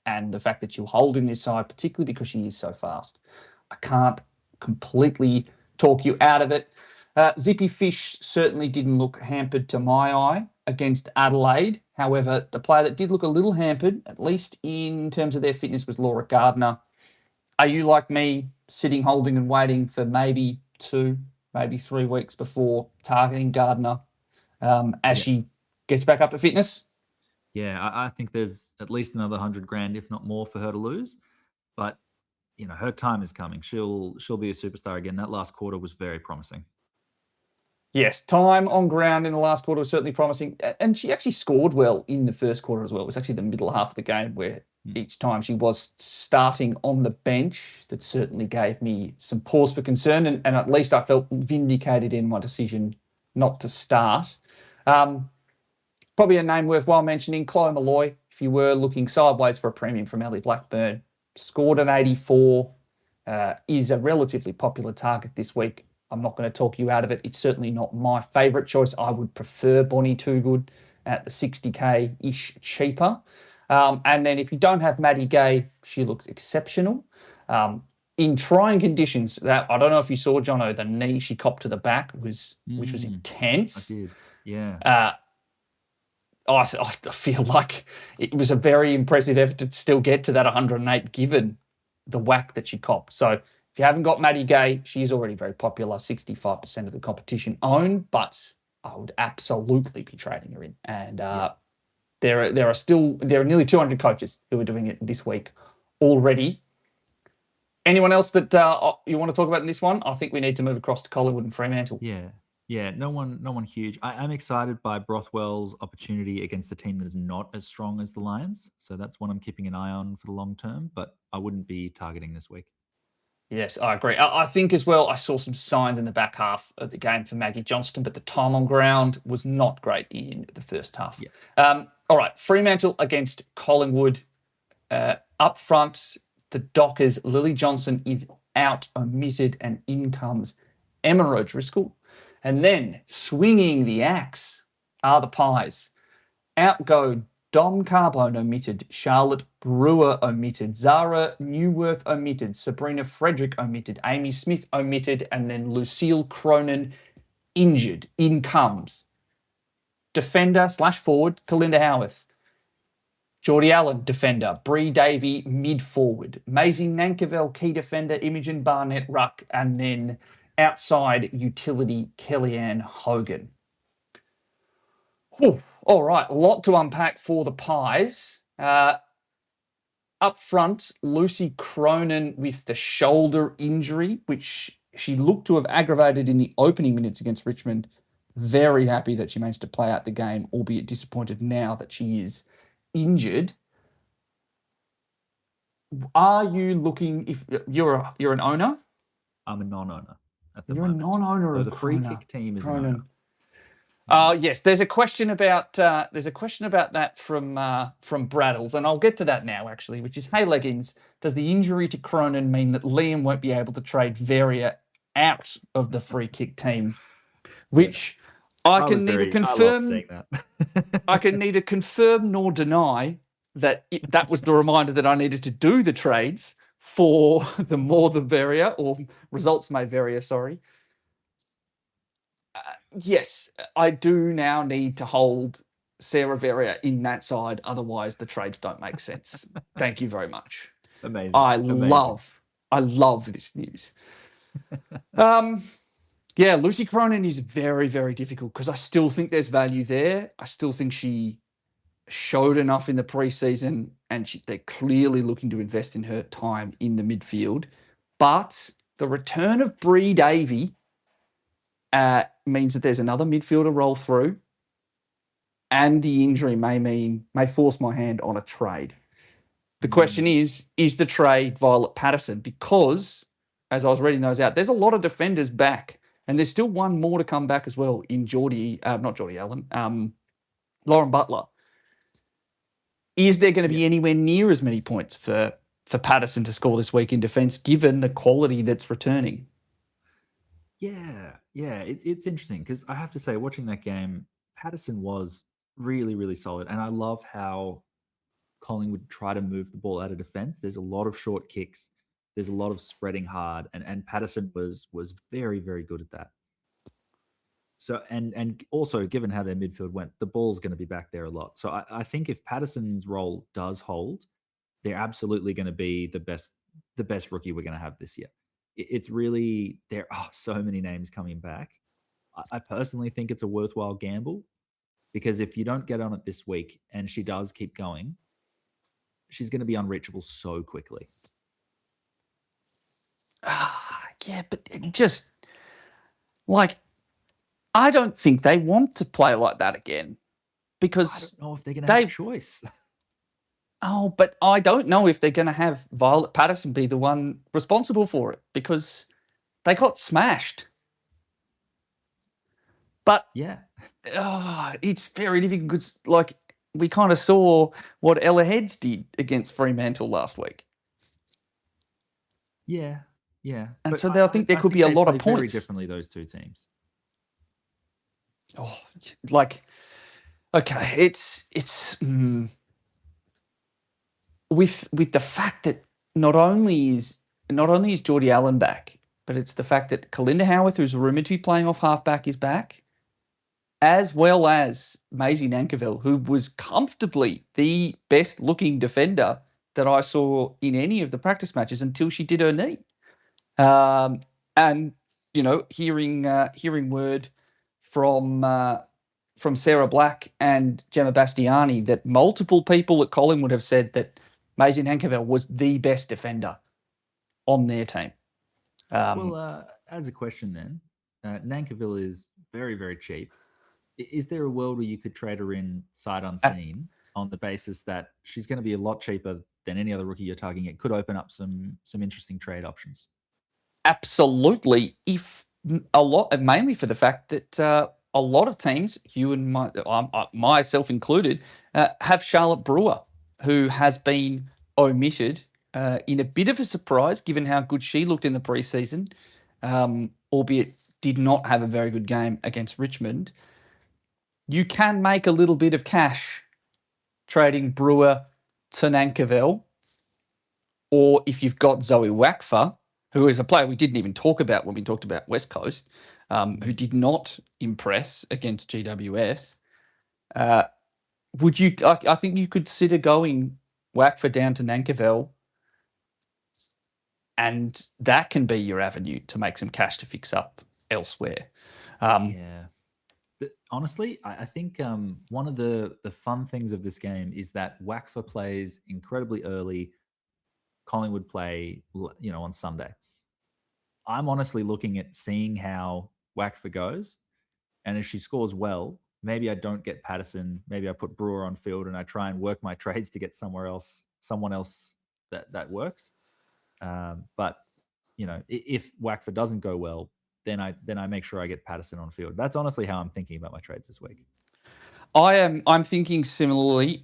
and the fact that you'll hold in this side, particularly because she is so fast, I can't completely talk you out of it. Zippy Fish certainly didn't look hampered to my eye against Adelaide. However, the player that did look a little hampered, at least in terms of their fitness, was Laura Gardner. Are you like me, sitting, holding, and waiting for maybe 2, maybe 3 weeks before targeting Gardner as Yeah. she gets back up to fitness? Yeah, I think there's at least another 100 grand, if not more, for her to lose. But her time is coming. She'll be a superstar again. That last quarter was very promising. Yes, time on ground in the last quarter was certainly promising. And she actually scored well in the first quarter as well. It was actually the middle half of the game where each time she was starting on the bench, that certainly gave me some pause for concern. And at least I felt vindicated in my decision not to start. Um, Probably a name worthwhile mentioning, Chloe Malloy, if you were looking sideways for a premium from Ellie Blackburn. Scored an 84, is a relatively popular target this week. I'm not going to talk you out of it. It's certainly not my favourite choice. I would prefer Bonnie Toogood at the 60k-ish cheaper. And then if you don't have Maddie Gay, she looks exceptional. In trying conditions, that I don't know if you saw, Jono, the knee she copped to the back which was intense. I did, yeah. I feel like it was a very impressive effort to still get to that 108 given the whack that she copped. So if you haven't got Maddie Gay, she's already very popular, 65% of the competition owned, but I would absolutely be trading her in. And there are nearly 200 coaches who are doing it this week already. Anyone else that you want to talk about in this one? I think we need to move across to Collingwood and Fremantle. Yeah, no one huge. I'm excited by Brothwell's opportunity against the team that is not as strong as the Lions. So that's one I'm keeping an eye on for the long term, but I wouldn't be targeting this week. Yes, I agree. I think as well, I saw some signs in the back half of the game for Maggie Johnston, but the time on ground was not great in the first half. Yeah. All right, Fremantle against Collingwood. Up front, the Dockers, Lily Johnson is out, omitted, and in comes Emma O'Driscoll. And then swinging the axe are the Pies. Out go Dom Carbone omitted, Charlotte Brewer omitted, Zara Newworth omitted, Sabrina Frederick omitted, Amy Smith omitted, and then Lucille Cronin injured. In comes defender / forward, Kalinda Howarth. Geordie Allen, defender. Bree Davey, mid-forward. Maisie Nankerville, key defender. Imogen Barnett, ruck. And then outside utility, Kellyanne Hogan. Whew. All right, a lot to unpack for the Pies. Up front, Lucy Cronin with the shoulder injury, which she looked to have aggravated in the opening minutes against Richmond. Very happy that she managed to play out the game, albeit disappointed now that she is injured. Are you looking, if you're an owner? I'm a non-owner at the You're moment. a non-owner of the free kick team is Cronin. an owner. Yes, there's a question about that from Braddles, and I'll get to that now actually, which is, hey Leggings, does the injury to Cronin mean that Liam won't be able to trade Veria out of the free kick team? Which I can neither confirm. I can neither confirm nor deny that that was the reminder that I needed to do the trades for the more than Veria, or results may vary. Sorry. Yes, I do now need to hold Sarah Veria in that side. Otherwise, the trades don't make sense. Thank you very much. Amazing. I love this news. Yeah, Lucy Cronin is very, very difficult because I still think there's value there. I still think she showed enough in the preseason, and they're clearly looking to invest in her time in the midfield. But the return of Bree Davey means that there's another midfielder roll through, and the injury may force my hand on a trade. The question is the trade Violet Patterson? Because, as I was reading those out, there's a lot of defenders back, and there's still one more to come back as well in not Geordie Allen, Lauren Butler. Is there going to be anywhere near as many points for Patterson to score this week in defence, given the quality that's returning? Yeah, it's interesting because I have to say, watching that game, Patterson was really, really solid, and I love how Collingwood try to move the ball out of defence. There's a lot of short kicks, there's a lot of spreading hard, and Patterson was very, very good at that. So and also, given how their midfield went, the ball's going to be back there a lot. So I think if Patterson's role does hold, they're absolutely going to be the best rookie we're going to have this year. It's really, there are so many names coming back. I personally think it's a worthwhile gamble, because if you don't get on it this week and she does keep going, she's going to be unreachable so quickly. Yeah, but just like, I don't think they want to play like that again, because I don't know if they're going to have a choice. Oh, but I don't know if they're going to have Violet Patterson be the one responsible for it, because they got smashed. But Yeah. it's very difficult because, like, we kind of saw what Ella Heads did against Fremantle last week. Yeah. Yeah. And But so I think there I could be think a they lot play of very points. differently, those two teams. Oh, like, okay, it's with the fact that not only is Geordie Allen back, but it's the fact that Kalinda Howarth, who's rumoured to be playing off halfback, is back, as well as Maisie Nankerville, who was comfortably the best looking defender that I saw in any of the practice matches until she did her knee. And hearing word from Sarah Black and Gemma Bastiani that multiple people at Collingwood have said that Maisie Nankerville was the best defender on their team. Well, Um, as a question then, Nankivell is very, very cheap. Is there a world where you could trade her in sight unseen on the basis that she's going to be a lot cheaper than any other rookie you're targeting? It could open up some interesting trade options. Absolutely, if a lot, mainly for the fact that a lot of teams, you and myself included, have Charlotte Brewer, who has been omitted in a bit of a surprise, given how good she looked in the preseason, albeit did not have a very good game against Richmond. You can make a little bit of cash trading Brewer to Nankerville, or if you've got Zoe Wakfer, who is a player we didn't even talk about when we talked about West Coast, who did not impress against GWS, uh, would you? I think you could consider going Wakfer down to Nankerville, and that can be your avenue to make some cash to fix up elsewhere. Um, Yeah. But honestly, I think one of the fun things of this game is that Wakfa plays incredibly early. Collingwood play, on Sunday. I'm honestly looking at seeing how Wakfa goes, and if she scores well, maybe I don't get Patterson. Maybe I put Brewer on field and I try and work my trades to get someone else that works. But if Wakfa doesn't go well, then I make sure I get Patterson on field. That's honestly how I'm thinking about my trades this week. I'm thinking similarly,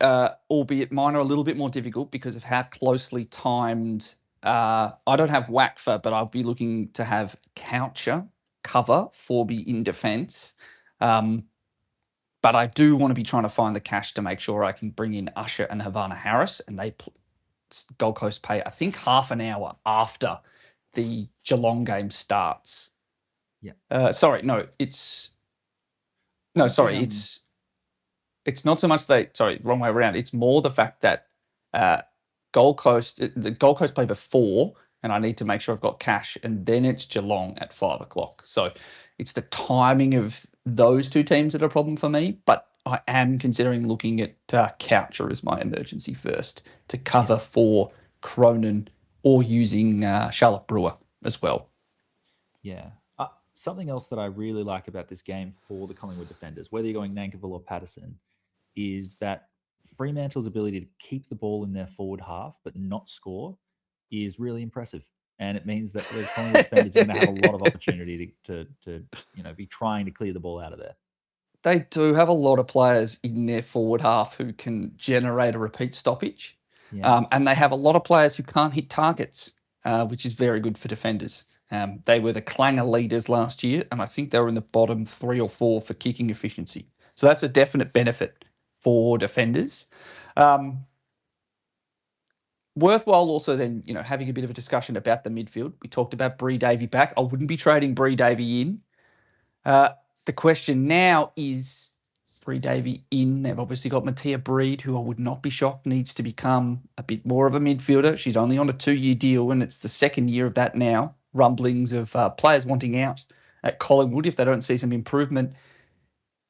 albeit mine are a little bit more difficult because of how closely timed. I don't have Wakfa, but I'll be looking to have Coucher cover for me in defence. Um, but I do want to be trying to find the cash to make sure I can bring in Usher and Havana Harris, and Gold Coast pay, I think, half an hour after the Geelong game starts. Yeah. Sorry, no, it's What no, was the sorry, it's not so much sorry, wrong way around. It's more the fact that uh, the Gold Coast play before, and I need to make sure I've got cash, and then it's Geelong at 5 o'clock. So it's the timing of those two teams that are a problem for me. But I am considering looking at Coucher as my emergency first to Yeah. cover for Cronin, or using Charlotte Brewer as well. Yeah. Something else that I really like about this game for the Collingwood defenders, whether you're going Nankerville or Patterson, is that Fremantle's ability to keep the ball in their forward half but not score is really impressive. And it means that the Collingwood defenders are going to have a lot of opportunity to be trying to clear the ball out of there. They do have a lot of players in their forward half who can generate a repeat stoppage. Yeah. And they have a lot of players who can't hit targets, which is very good for defenders. They were the clanger leaders last year, and I think they were in the bottom 3 or 4 for kicking efficiency. So that's a definite benefit for defenders. Um, Worthwhile also then, having a bit of a discussion about the midfield. We talked about Bree Davey back. I wouldn't be trading Bree Davey in. Uh, the question now is Bree Davey in. They've obviously got Mattia Breed, who I would not be shocked needs to become a bit more of a midfielder. She's only on a 2-year deal, and it's the second year of that now. Rumblings of players wanting out at Collingwood if they don't see some improvement.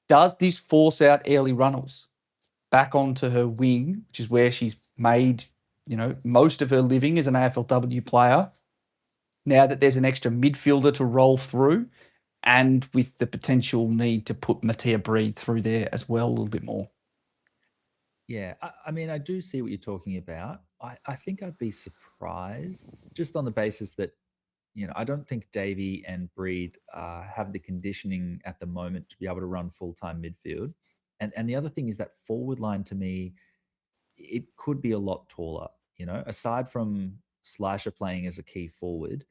Does this force out Early Runnels back onto her wing, which is where she's made, most of her living as an AFLW player? Now that there's an extra midfielder to roll through, and with the potential need to put Mattia Breed through there as well a little bit more. Yeah. I mean, I do see what you're talking about. I think I'd be surprised just on the basis that I don't think Davey and Breed have the conditioning at the moment to be able to run full time midfield. And the other thing is that forward line to me, it could be a lot taller. Aside from Slasher playing as a key forward,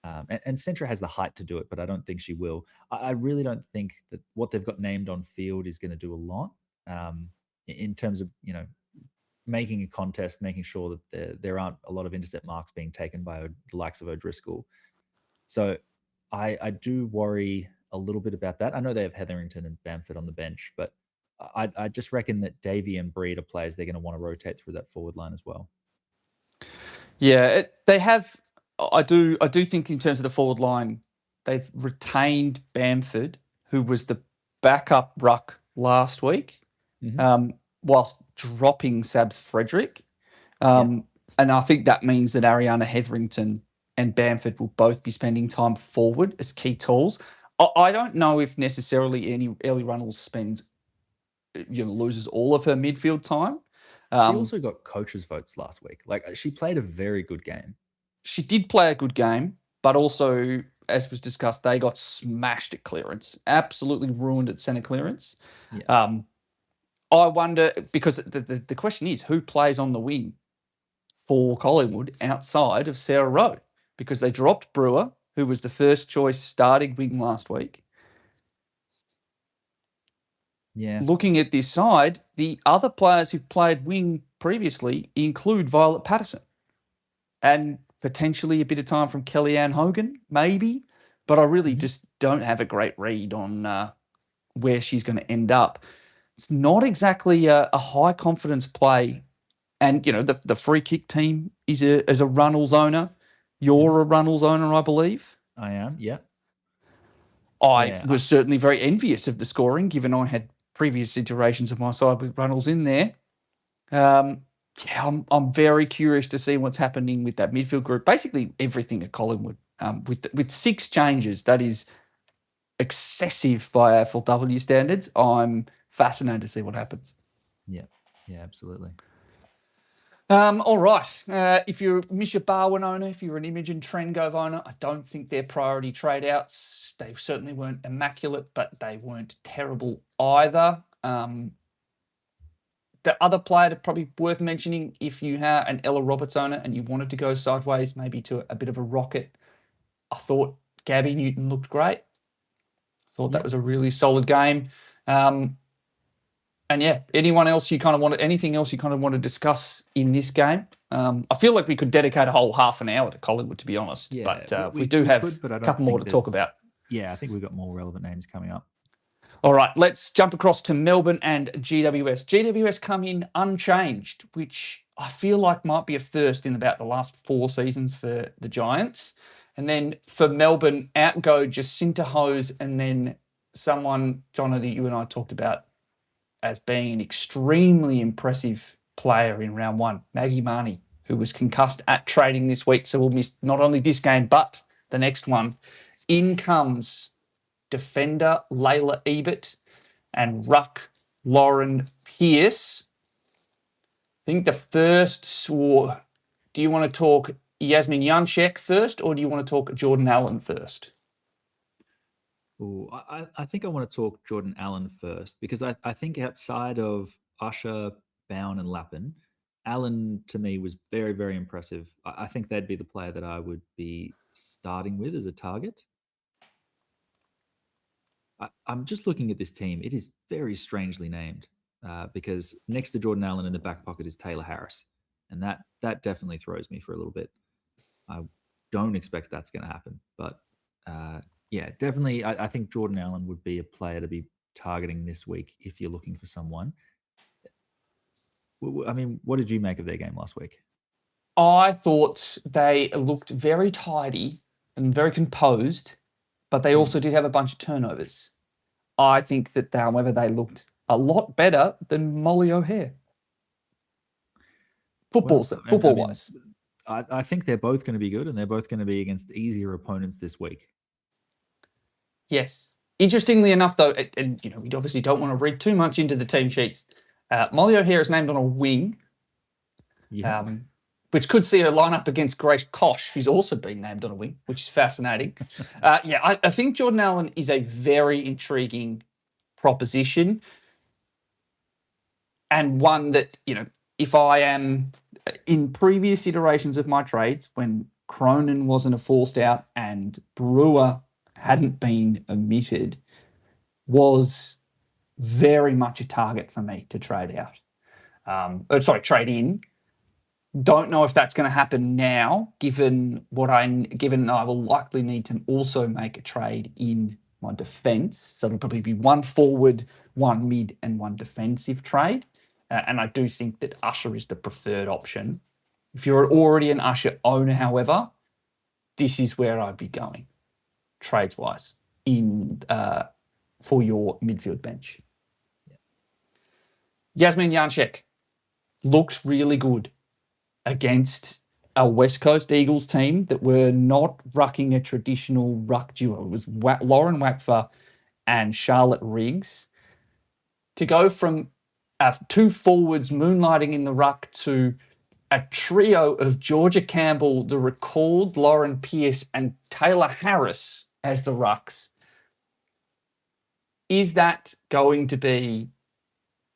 and Centra has the height to do it, but I don't think she will. I really don't think that what they've got named on field is going to do a lot in terms of making a contest, making sure that there aren't a lot of intercept marks being taken by the likes of O'Driscoll. So I do worry a little bit about that. I know they have Hetherington and Bamford on the bench, but I just reckon that Davey and Breed are players they're going to want to rotate through that forward line as well. Yeah, they have. I do think in terms of the forward line, they've retained Bamford, who was the backup ruck last week, whilst dropping Sabs Frederick. And I think that means that Ariana Hetherington and Bamford will both be spending time forward as key tools. I don't know if necessarily Ellie Runnels loses all of her midfield time. She also got coaches' votes last week. Like, she played a very good game. She did play a good game, but also, as was discussed, they got smashed at clearance, absolutely ruined at centre clearance. Yeah. I wonder, because the question is, who plays on the wing for Collingwood outside of Sarah Rowe? Because they dropped Brewer, who was the first choice starting wing last week. Yeah. Looking at this side, the other players who've played wing previously include Violet Patterson and potentially a bit of time from Kellyanne Hogan, maybe. But I really just don't have a great read on where she's going to end up. It's not exactly a high confidence play. And, the free kick team is a Runnels owner. You're a Runnels owner, I believe. I am, yeah. I was certainly very envious of the scoring, given I had previous iterations of my side with Runnels in there. I'm very curious to see what's happening with that midfield group. Basically, everything at Collingwood. With 6 changes, that is excessive by AFLW standards. I'm fascinated to see what happens. Yeah, absolutely. All right. If you're a Misha Barwin owner, if you're an Imogen Trengove owner, I don't think they're priority trade outs. They certainly weren't immaculate, but they weren't terrible either. The other player probably worth mentioning, if you have an Ella Roberts owner and you wanted to go sideways, maybe to a bit of a rocket, I thought Gabby Newton looked great. I thought that was a really solid game. And yeah, anything else you kind of want to discuss in this game? I feel like we could dedicate a whole half an hour to Collingwood, to be honest. Yeah, but we do have a couple more to talk about. Yeah, I think we've got more relevant names coming up. All right, let's jump across to Melbourne and GWS. GWS come in unchanged, which I feel like might be a first in about the last 4 seasons for the Giants. And then for Melbourne, out go Jacinta Hose, and then someone, Jono, that you and I talked about as being an extremely impressive player in round 1, Maggie Marnie, who was concussed at training this week. So we'll miss not only this game, but the next one. In comes defender Layla Ebert and ruck Lauren Pearce. I think the first, or do you want to talk Yasmin Janšek first, or do you want to talk Jordan Allen first? Ooh, I think I want to talk Jordan Allen first, because I think outside of Usher, Bowen and Lappin, Allen to me was very, very impressive. I think that'd be the player that I would be starting with as a target. I'm just looking at this team. It is very strangely named because next to Jordan Allen in the back pocket is Taylor Harris. And that definitely throws me for a little bit. I don't expect that's going to happen. But yeah, definitely I think Jordan Allen would be a player to be targeting this week if you're looking for someone. I mean, what did you make of their game last week? I thought they looked very tidy and very composed, but they also did have a bunch of turnovers. I think that, however, they looked a lot better than Molly O'Hare. Football-wise. I think they're both going to be good, and they're both going to be against easier opponents this week. Yes. Interestingly enough, though, and we obviously don't want to read too much into the team sheets. Molly O'Hare is named on a wing. Yeah. which could see her line up against Grace Koch, who's also been named on a wing, which is fascinating. I think Jordan Allen is a very intriguing proposition, and one that, if I am in previous iterations of my trades, when Cronin wasn't a forced out and Brewer hadn't been omitted, was very much a target for me to trade out. Trade in. Don't know if that's going to happen now, given I will likely need to also make a trade in my defence. So it'll probably be one forward, one mid, and one defensive trade. And I do think that Usher is the preferred option. If you're already an Usher owner, however, this is where I'd be going, trades-wise, for your midfield bench. Yasmin Janšek looked really good against a West Coast Eagles team that were not rucking a traditional ruck duo. It was Lauren Wackfer and Charlotte Riggs. To go from two forwards moonlighting in the ruck to a trio of Georgia Campbell, the recalled Lauren Pearce, and Taylor Harris as the rucks, is that going to be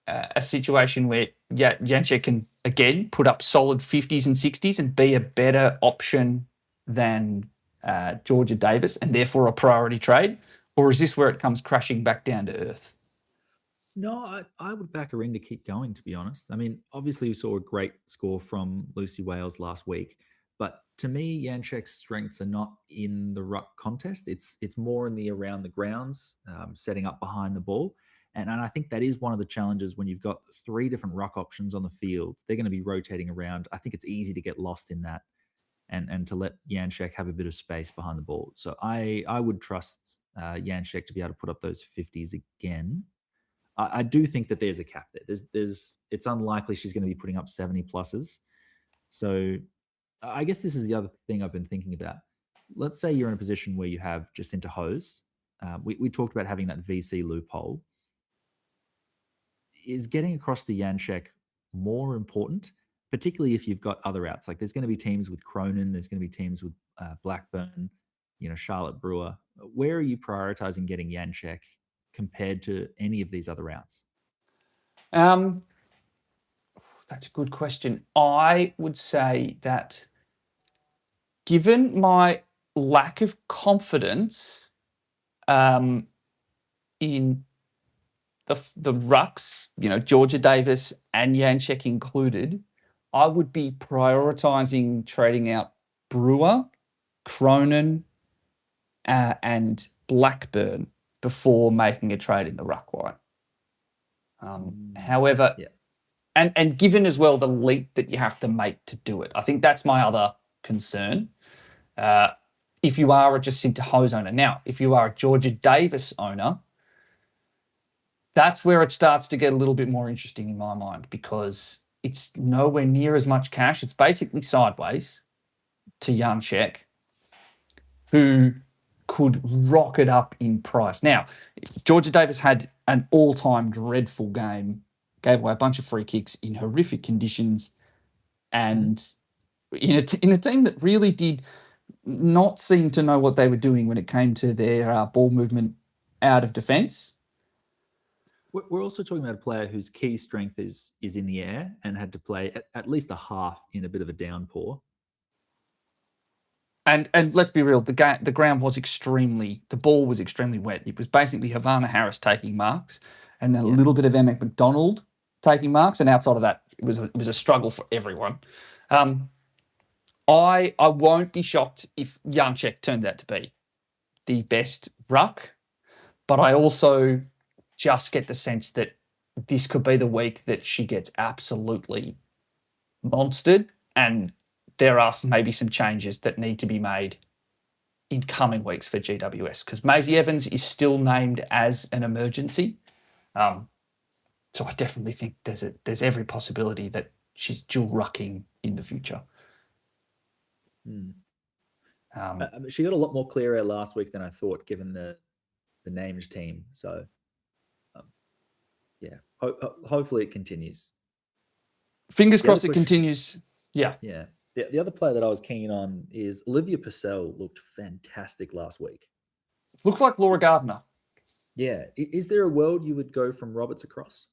a situation where Janšek can, again, put up solid 50s and 60s and be a better option than Georgia Davis and therefore a priority trade? Or is this where it comes crashing back down to earth? No, I would back her in to keep going, to be honest. I mean, obviously, we saw a great score from Lucy Wales last week. But to me, Janšek's strengths are not in the ruck contest. It's more in the around the grounds, setting up behind the ball. And I think that is one of the challenges when you've got three different ruck options on the field. They're going to be rotating around. I think it's easy to get lost in that and to let Janšek have a bit of space behind the ball. So I would trust Janšek to be able to put up those 50s again. I do think that there's a cap there. It's unlikely she's going to be putting up 70 pluses. So I guess this is the other thing I've been thinking about. Let's say you're in a position where you have Jacinta Hose. We talked about having that VC loophole. Is getting across to Janšek more important, particularly if you've got other outs? Like there's going to be teams with Cronin, there's going to be teams with Blackburn, Charlotte Brewer. Where are you prioritizing getting Janšek compared to any of these other outs? That's a good question. I would say that given my lack of confidence in the rucks, Georgia Davis and Janšek included, I would be prioritising trading out Brewer, Cronin, and Blackburn before making a trade in the ruck line. However, and given as well the leap that you have to make to do it, I think that's my other concern. If you are a Jacinta Hose owner. Now, if you are a Georgia Davis owner, that's where it starts to get a little bit more interesting in my mind, because it's nowhere near as much cash. It's basically sideways to Janšek, who could rocket up in price. Now, Georgia Davis had an all-time dreadful game, gave away a bunch of free kicks in horrific conditions, and in a team that really did not seem to know what they were doing when it came to their ball movement out of defence. We're also talking about a player whose key strength is in the air and had to play at least a half in a bit of a downpour. And let's be real, the ground was the ball was extremely wet. It was basically Havana Harris taking marks, and then a little bit of Emmett McDonald taking marks, and outside of that, it was a struggle for everyone. I won't be shocked if Janšek turns out to be the best ruck, but I also just get the sense that this could be the week that she gets absolutely monstered, and there are maybe some changes that need to be made in coming weeks for GWS, because Maisie Evans is still named as an emergency. So I definitely think there's every possibility that she's dual rucking in the future. She got a lot more clear air last week than I thought, given the named team. So, hopefully it continues. Fingers crossed it continues. Yeah. Yeah. The other player that I was keen on is Olivia Purcell. Looked fantastic last week. Looks like Laura Gardner. Yeah. Is there a world you would go from Roberts across?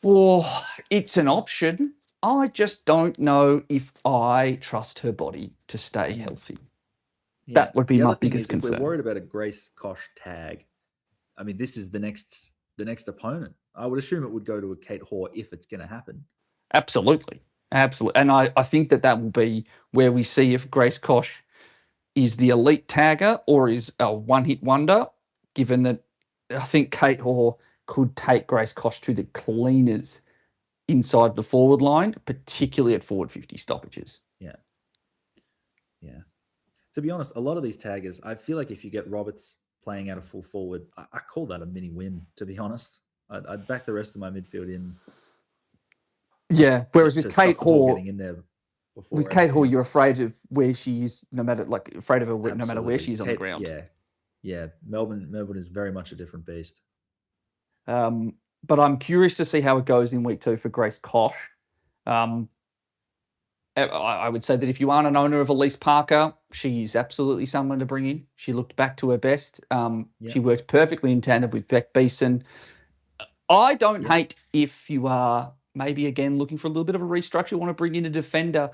Well, it's an option. I just don't know if I trust her body to stay healthy. Yeah. That would be The my other thing biggest is, if we're concern. worried about a Grace Kosh tag, I mean, this is the next opponent. I would assume it would go to a Kate Hoare if it's going to happen. Absolutely. Absolutely. And I think that will be where we see if Grace Kosh is the elite tagger or is a one-hit wonder, given that I think Kate Hoare could take Grace Kosh to the cleaners inside the forward line, particularly at forward 50 stoppages. Yeah. Yeah. To be honest, a lot of these taggers, I feel like if you get Roberts playing out a full forward, I call that a mini win, to be honest. I'd back the rest of my midfield in. Yeah, whereas to stop the ball getting in there before Kate Hoare, anything you're else. afraid of where she is, afraid of her no matter where Absolutely. she is on the ground. Yeah. Melbourne is very much a different beast. But I'm curious to see how it goes in week 2 for Grace Kosh. I would say that if you aren't an owner of Elise Parker, she is absolutely someone to bring in. She looked back to her best. She worked perfectly in tandem with Beck Beeson. I don't hate if you are maybe, again, looking for a little bit of a restructure, want to bring in a defender.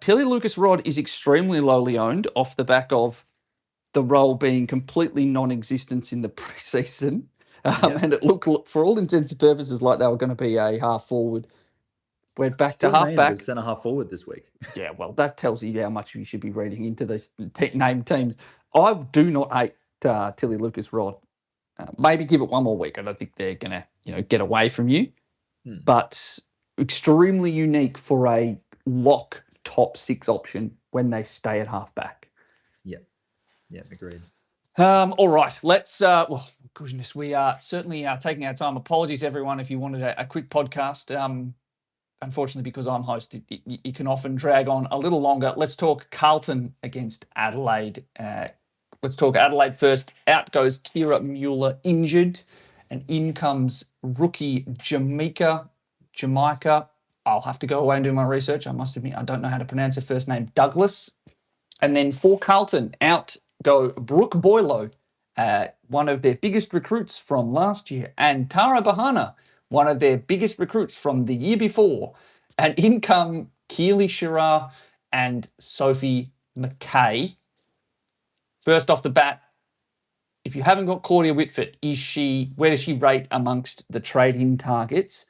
Tilly Lucas-Rod is extremely lowly owned off the back of the role being completely non-existent in the preseason. And it looked, for all intents and purposes, like they were going to be a half forward. We're back Still to half named back. as centre half forward this week. Yeah, well, that tells you how much you should be reading into these named teams. I do not hate Tilly Lucas-Rod. Maybe give it one more week. I don't think they're going to, get away from you. But extremely unique for a lock top 6 option when they stay at half back. Yeah, agreed. All right, let's. Well, goodness, we are certainly taking our time. Apologies, everyone, if you wanted a quick podcast. Unfortunately, because I'm host, it can often drag on a little longer. Let's talk Carlton against Adelaide. Let's talk Adelaide first. Out goes Kira Mueller injured, and in comes rookie Jamaica. I'll have to go away and do my research. I must admit, I don't know how to pronounce her first name. Douglas. And then for Carlton, out go Brooke Boylo, one of their biggest recruits from last year, and Tara Bahana, one of their biggest recruits from the year before. And in come Keely Shirar and Sophie McKay. First off the bat, if you haven't got Claudia Whitford, where does she rate amongst the trade-in targets?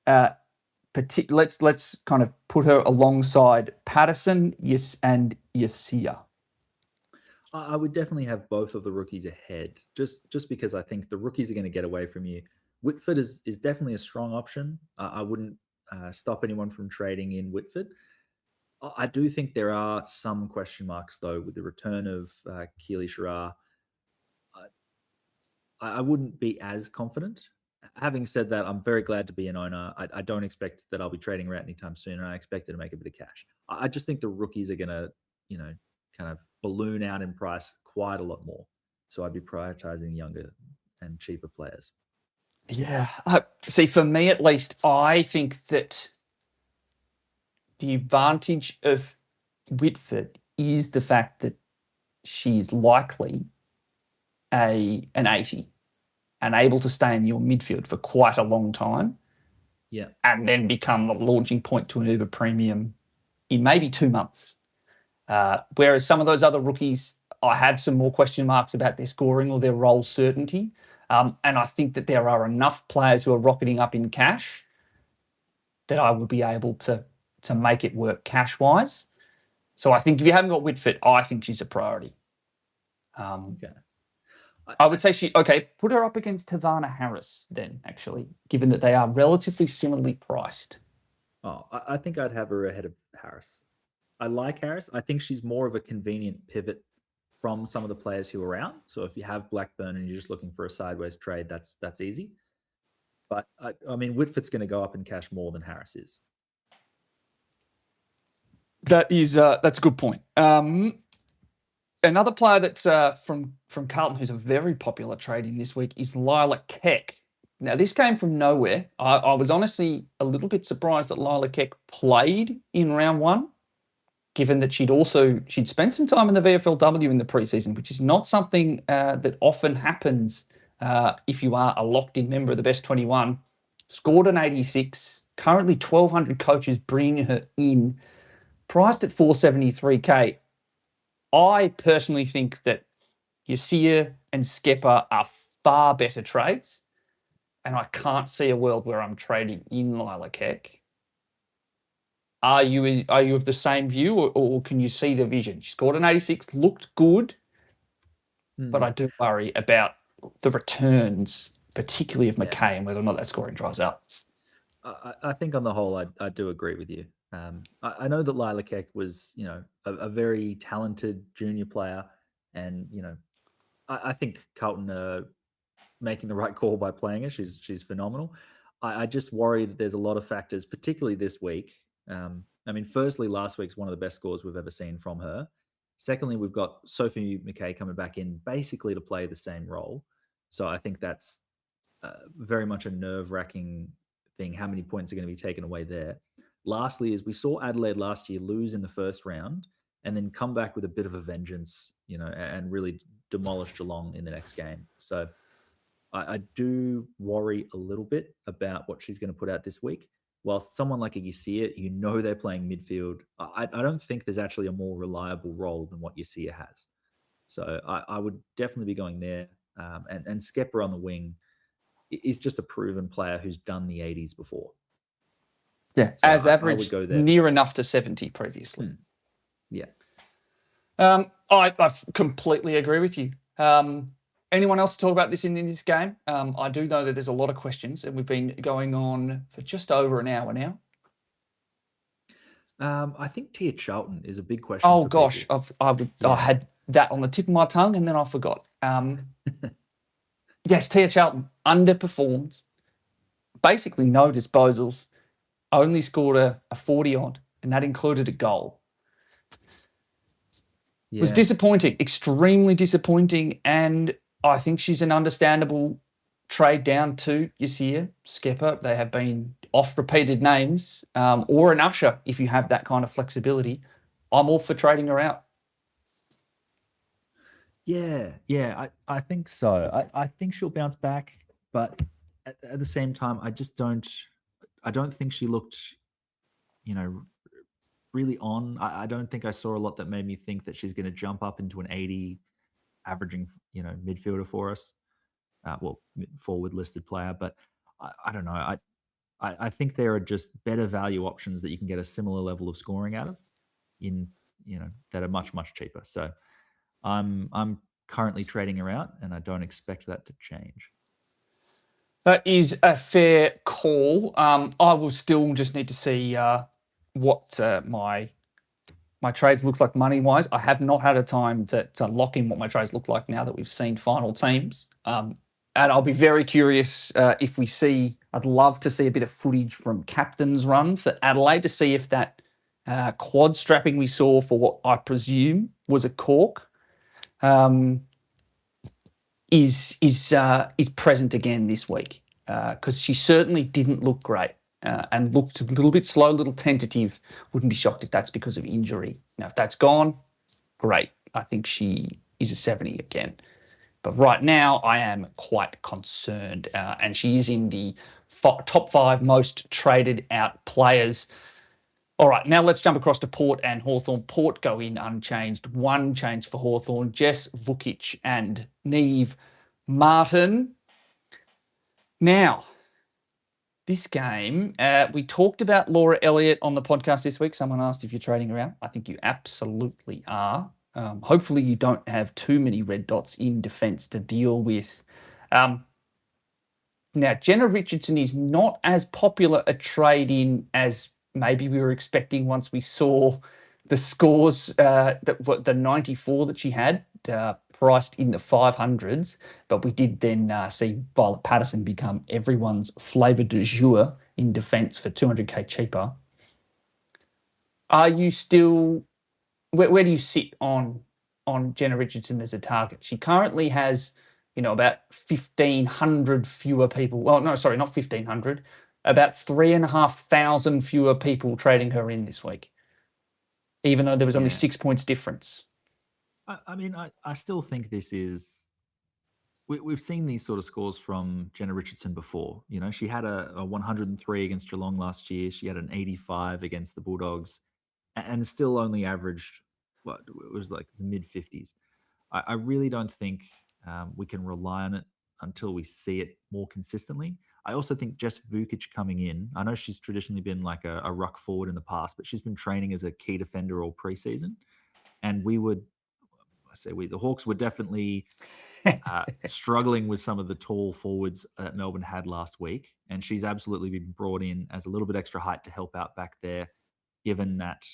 Let's kind of put her alongside Patterson, and Yasia. I would definitely have both of the rookies ahead, just because I think the rookies are going to get away from you. Whitford is definitely a strong option. I wouldn't stop anyone from trading in Whitford. I do think there are some question marks, though, with the return of Keely Shirar. I wouldn't be as confident. Having said that, I'm very glad to be an owner. I don't expect that I'll be trading her out anytime soon, and I expect her to make a bit of cash. I just think the rookies are going to, kind of balloon out in price quite a lot more. So I'd be prioritizing younger and cheaper players. Yeah. See, for me at least, I think that the advantage of Whitford is the fact that she's likely an 80 and able to stay in your midfield for quite a long time. Yeah. And then become the launching point to an Uber premium in maybe 2 months. Whereas some of those other rookies, I have some more question marks about their scoring or their role certainty. And I think that there are enough players who are rocketing up in cash that I will be able to make it work cash-wise. So I think if you haven't got Whitford, I think she's a priority. Okay. I would say put her up against Havana Harris then, actually, given that they are relatively similarly priced. Oh, I think I'd have her ahead of Harris. I like Harris. I think she's more of a convenient pivot from some of the players who are out. So if you have Blackburn and you're just looking for a sideways trade, that's easy. But I mean, Whitford's going to go up in cash more than Harris is. That's a good point. Another player that's from Carlton who's a very popular trade in this week is Lila Keck. Now, this came from nowhere. I was honestly a little bit surprised that Lila Keck played in round one, given that she'd spent some time in the VFLW in the preseason, which is not something that often happens if you are a locked-in member of the Best 21. Scored an 86. Currently, 1,200 coaches bringing her in, priced at 473k. I personally think that Yasir and Skepper are far better trades, and I can't see a world where I'm trading in Lila Keck. Are you of the same view, or can you see the vision? She scored an 86, looked good, but I do worry about the returns, particularly of McKay, and whether or not that scoring dries up. I think on the whole, I do agree with you. I know that Lila Keck was, a very talented junior player, and I think Carlton are making the right call by playing her. She's phenomenal. I just worry that there's a lot of factors, particularly this week. Firstly, last week's one of the best scores we've ever seen from her. Secondly, we've got Sophie McKay coming back in basically to play the same role. So I think that's very much a nerve-wracking thing, how many points are going to be taken away there. Lastly, is we saw Adelaide last year lose in the first round and then come back with a bit of a vengeance, and really demolish Geelong in the next game. So I do worry a little bit about what she's going to put out this week. Whilst someone like a Yasir, they're playing midfield. I don't think there's actually a more reliable role than what Yasir has. So I would definitely be going there. And Skepper on the wing is just a proven player who's done the 80s before. Yeah, so as I average, would go there. near enough to 70 previously. Yeah. I completely agree with you. Anyone else to talk about this in this game? I do know that there's a lot of questions, and we've been going on for just over an hour now. I think Tia Charlton is a big question. Oh for gosh, people. I had that on the tip of my tongue, and then I forgot. Yes, Tia Charlton underperformed. Basically, no disposals. Only scored a 40 odd, and that included a goal. It was disappointing, extremely disappointing, and I think she's an understandable trade down to Yasir, Skepper. They have been off repeated names, or an Usher if you have that kind of flexibility. I'm all for trading her out. Yeah, I think so. I think she'll bounce back, but at the same time, I don't think she looked, really on. I don't think I saw a lot that made me think that she's going to jump up into an 80, averaging, midfielder for us. Forward listed player, but I don't know. I think there are just better value options that you can get a similar level of scoring out of that are much, much cheaper. So I'm currently trading her out, and I don't expect that to change. That is a fair call. I will still just need to see what my trades look like money-wise. I have not had a time to lock in what my trades look like now that we've seen final teams. And I'll be very curious if we see. I'd love to see a bit of footage from captain's run for Adelaide to see if that quad strapping we saw for what I presume was a cork is present again this week, because she certainly didn't look great and looked a little bit slow, a little tentative. Wouldn't be shocked if that's because of injury. Now, if that's gone, great. I think she is a 70 again. But right now, I am quite concerned, and she is in the top 5 most traded out players. All right, now let's jump across to Port and Hawthorn. Port go in unchanged. One change for Hawthorn, Jess Vukic and Neve Martin. Now, this game, we talked about Laura Elliott on the podcast this week. Someone asked if you're trading her out. I think you absolutely are. Hopefully you don't have too many red dots in defence to deal with. Now, Jenna Richardson is not as popular a trade-in as maybe we were expecting once we saw the scores, the 94 that she had, priced in the 500s. But we did then see Violet Patterson become everyone's flavour du jour in defence for 200k cheaper. Are you still... Where do you sit on Jenna Richardson as a target? She currently has about 1,500 fewer people. Well, no, sorry, not 1,500. About 3,500 fewer people trading her in this week, even though there was only Yeah. 6 points difference. I mean, I still think this is. We've seen these sort of scores from Jenna Richardson before. You know, she had a 103 against Geelong last year. She had an 85 against the Bulldogs, and still only averaged what it was like the mid 50s. I really don't think we can rely on it until we see it more consistently. I also think Jess Vukic coming in, I know she's traditionally been like a ruck forward in the past, but she's been training as a key defender all preseason. And the Hawks were definitely struggling with some of the tall forwards that Melbourne had last week. And she's absolutely been brought in as a little bit extra height to help out back there, given that,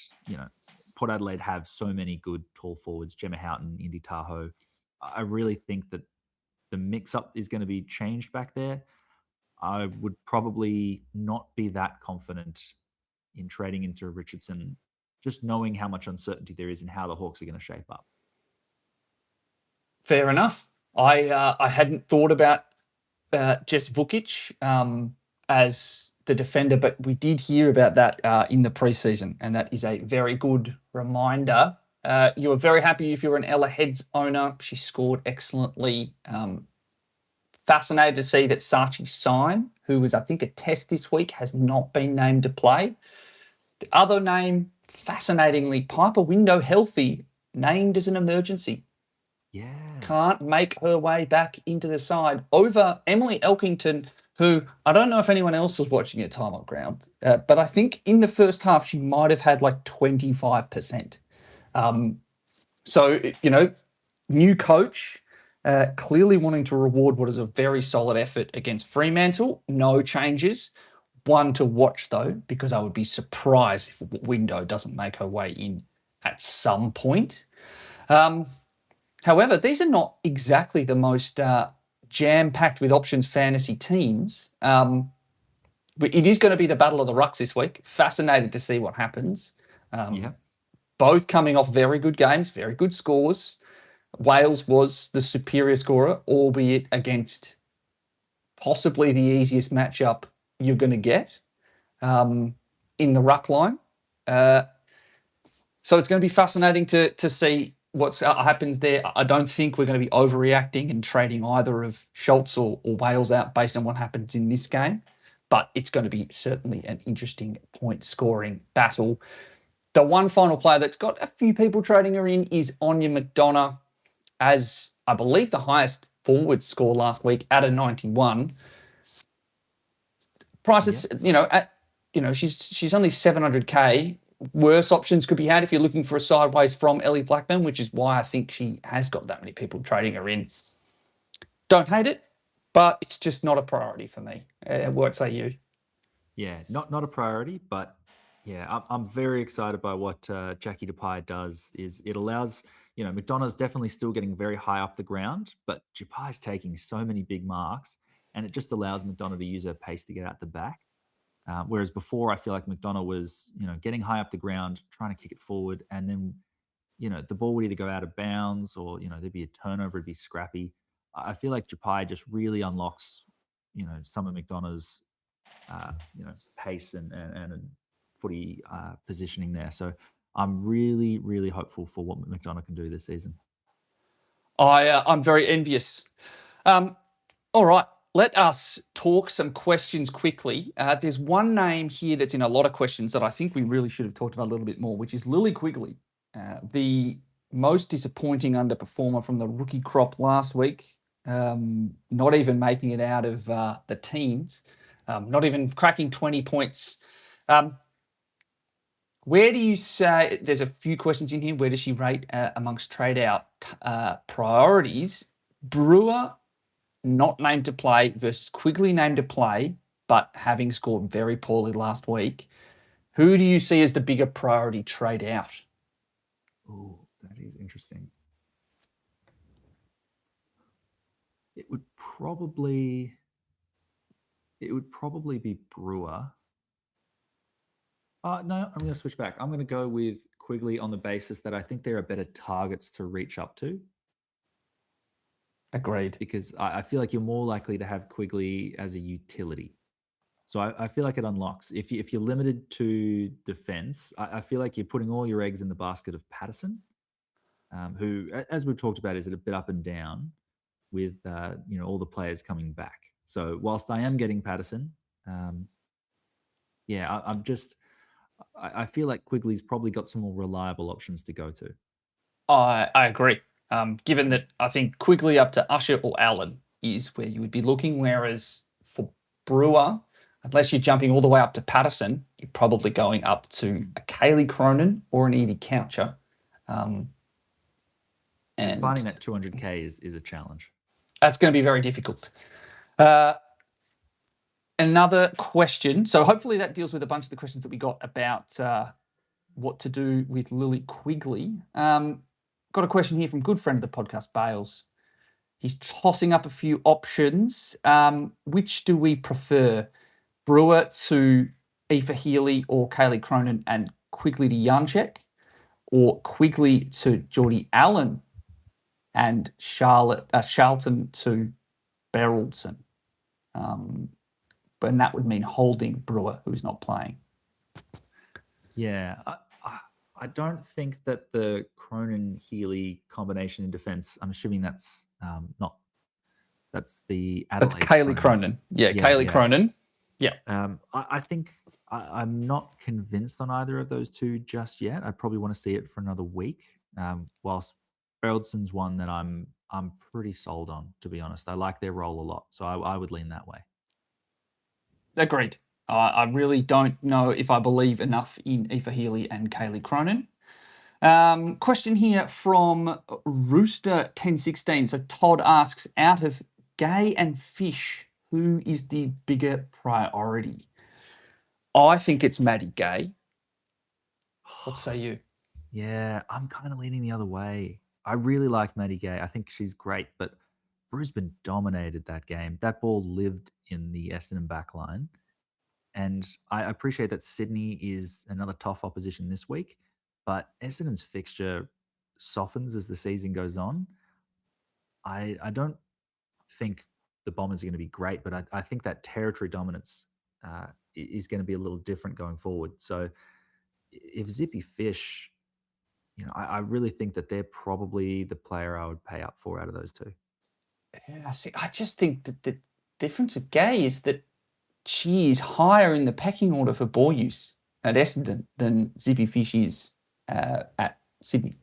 Port Adelaide have so many good tall forwards, Gemma Houghton, Indy Tahoe. I really think that the mix up is going to be changed back there. I would probably not be that confident in trading into Richardson, just knowing how much uncertainty there is in how the Hawks are going to shape up. Fair enough. I hadn't thought about Jess Vukic as the defender, but we did hear about that in the preseason, and that is a very good reminder. You were very happy if you're an Ella Heads owner. She scored excellently. Fascinated to see that Sachi Sign, who was, I think, a test this week, has not been named to play. The other name, fascinatingly, Piper Window Healthy, named as an emergency. Yeah. Can't make her way back into the side over Emily Elkington, who I don't know if anyone else was watching at time on ground, but I think in the first half she might have had like 25%. So, new coach, clearly wanting to reward what is a very solid effort against Fremantle. No changes. One to watch, though, because I would be surprised if Window doesn't make her way in at some point. However, these are not exactly the most jam-packed with options fantasy teams. But it is going to be the battle of the rucks this week. Fascinated to see what happens. Yeah. Both coming off very good games, very good scores. Wales was the superior scorer, albeit against possibly the easiest matchup you're going to get in the ruck line. So it's going to be fascinating to see what happens there. I don't think we're going to be overreacting and trading either of Schultz or Wales out based on what happens in this game, but it's going to be certainly an interesting point scoring battle. The one final player that's got a few people trading her in is Anya McDonough, as I believe the highest forward score last week at a 91. Prices, she's only 700k. Worse options could be had if you're looking for a sideways from Ellie Blackburn, which is why I think she has got that many people trading her in. Don't hate it, but it's just not a priority for me. What say you? Yeah, not a priority, but yeah, I'm very excited by what Jackie Depai does. Is it allows McDonough's definitely still getting very high up the ground, but Depai's taking so many big marks, and it just allows McDonough to use her pace to get out the back. Whereas before, I feel like McDonough was getting high up the ground, trying to kick it forward, and then the ball would either go out of bounds or there'd be a turnover, it'd be scrappy. I feel like Japai just really unlocks some of McDonough's pace and footy positioning there. So I'm really, really hopeful for what McDonough can do this season. I'm very envious. All right, let us talk some questions quickly. There's one name here that's in a lot of questions that I think we really should have talked about a little bit more, which is Lily Quigley, the most disappointing underperformer from the rookie crop last week. Not even making it out of the teens, not even cracking 20 points. Where do you say, there's a few questions in here, where does she rate amongst trade out priorities? Brewer, not named to play, versus Quigley named to play, but having scored very poorly last week. Who do you see as the bigger priority trade out? Oh, that is interesting. It would probably be Brewer. No, I'm going to switch back. I'm going to go with Quigley on the basis that I think there are better targets to reach up to. Agreed. because I feel like you're more likely to have Quigley as a utility. So I feel like it unlocks. If you're limited to defense, I feel like you're putting all your eggs in the basket of Patterson, who, as we've talked about, is a bit up and down with all the players coming back. So whilst I am getting Patterson, um, yeah, I feel like Quigley's probably got some more reliable options to go to. I agree. Given that I think Quigley up to Usher or Allen is where you would be looking, whereas for Brewer, unless you're jumping all the way up to Patterson, you're probably going up to a Kaylee Cronin or an Evie Coucher. Um, Yeah, finding and that 200K is a challenge. that's going to be very difficult. Uh, Another question. So hopefully that deals with a bunch of the questions that we got about what to do with Lily Quigley. Got a question here from good friend of the podcast, Bales. He's tossing up a few options. Which do we prefer? Brewer to Aoife Healy or Kaylee Cronin and Quigley to Janček, or Quigley to Geordie Allen and Charlton to Beraldson? But that would mean holding Brewer, who's not playing. Yeah, I don't think that the Cronin Healy combination in defense. I'm assuming that's not. That's the That's Adelaide. Kaylee Cronin. Yeah, Kaylee Cronin. Yeah. I think I'm not convinced on either of those two just yet. I probably want to see it for another week. Whilst Beraldson's one that I'm pretty sold on, to be honest. I like their role a lot, so I would lean that way. Agreed. I really don't know if I believe enough in Aoife Healy and Kaylee Cronin. Question here from Rooster1016. So Todd asks, out of Gay and Fish, who is the bigger priority? I think it's Maddie Gay. What say you? Yeah, I'm kind of leaning the other way. I really like Maddie Gay. I think she's great, but Brisbane dominated that game. That ball lived in the Essendon back line. And I appreciate that Sydney is another tough opposition this week, but Essendon's fixture softens as the season goes on. I don't think the Bombers are going to be great, but I think that territory dominance is going to be a little different going forward. So if Zippy Fish, I really think that they're probably the player I would pay up for out of those two. Yeah, see, I just think that the difference with Gay is that she is higher in the pecking order for ball use at Essendon than Zippy Fish is at Sydney.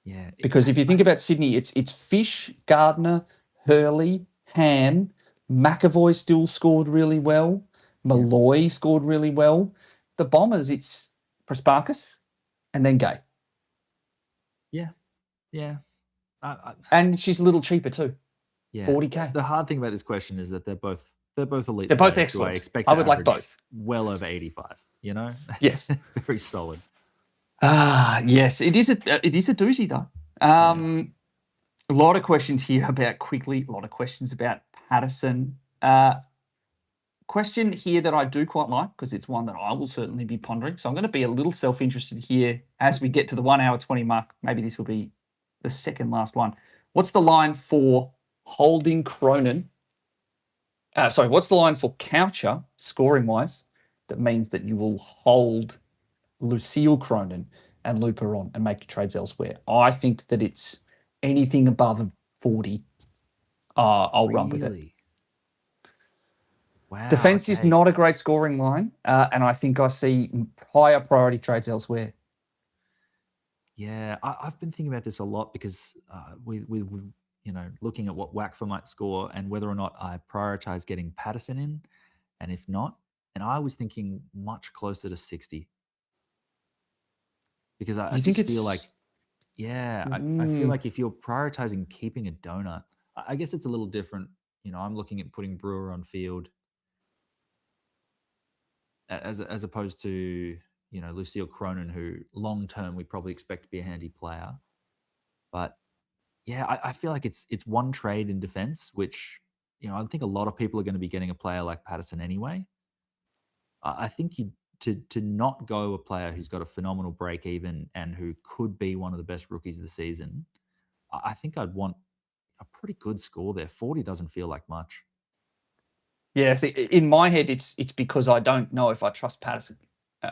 Yeah, Because if you think about Sydney, it's Fish, Gardner, Hurley, Ham, McAvoy still scored really well, Malloy scored really well. The Bombers, it's Prasparkas and then Gay. Yeah. And she's a little cheaper too. Yeah. 40K. The hard thing about this question is that they're both elite. They're both players excellent. Who I expect I to would like average both. well over 85. Yes. Very solid. Yes. It is a doozy though. A lot of questions here about Quigley. A lot of questions about Patterson. Question here that I do quite like, because it's one that I will certainly be pondering. So I'm going to be a little self-interested here as we get to the 1 hour 20 mark. Maybe this will be the second last one. What's the line for holding Cronin? What's the line for Coucher, scoring-wise, that means that you will hold Lucille Cronin and loop her on and make your trades elsewhere? I think that it's anything above 40. I'll run with it. Wow. Defense is not a great scoring line, and I think I see higher priority trades elsewhere. Yeah, I've been thinking about this a lot because with looking at what Wackfer might score and whether or not I prioritize getting Patterson in, and if not, and I was thinking much closer to 60 because I just feel like, I feel like if you're prioritizing keeping a donut, I guess it's a little different. I'm looking at putting Brewer on field as opposed to Lucille Cronin, who long term we probably expect to be a handy player. But yeah, I feel like it's one trade in defense, which I think a lot of people are going to be getting a player like Patterson anyway. I think to not go a player who's got a phenomenal break even and who could be one of the best rookies of the season. I think I'd want a pretty good score there. 40 doesn't feel like much. Yeah, see, in my head, it's because I don't know if I trust Patterson.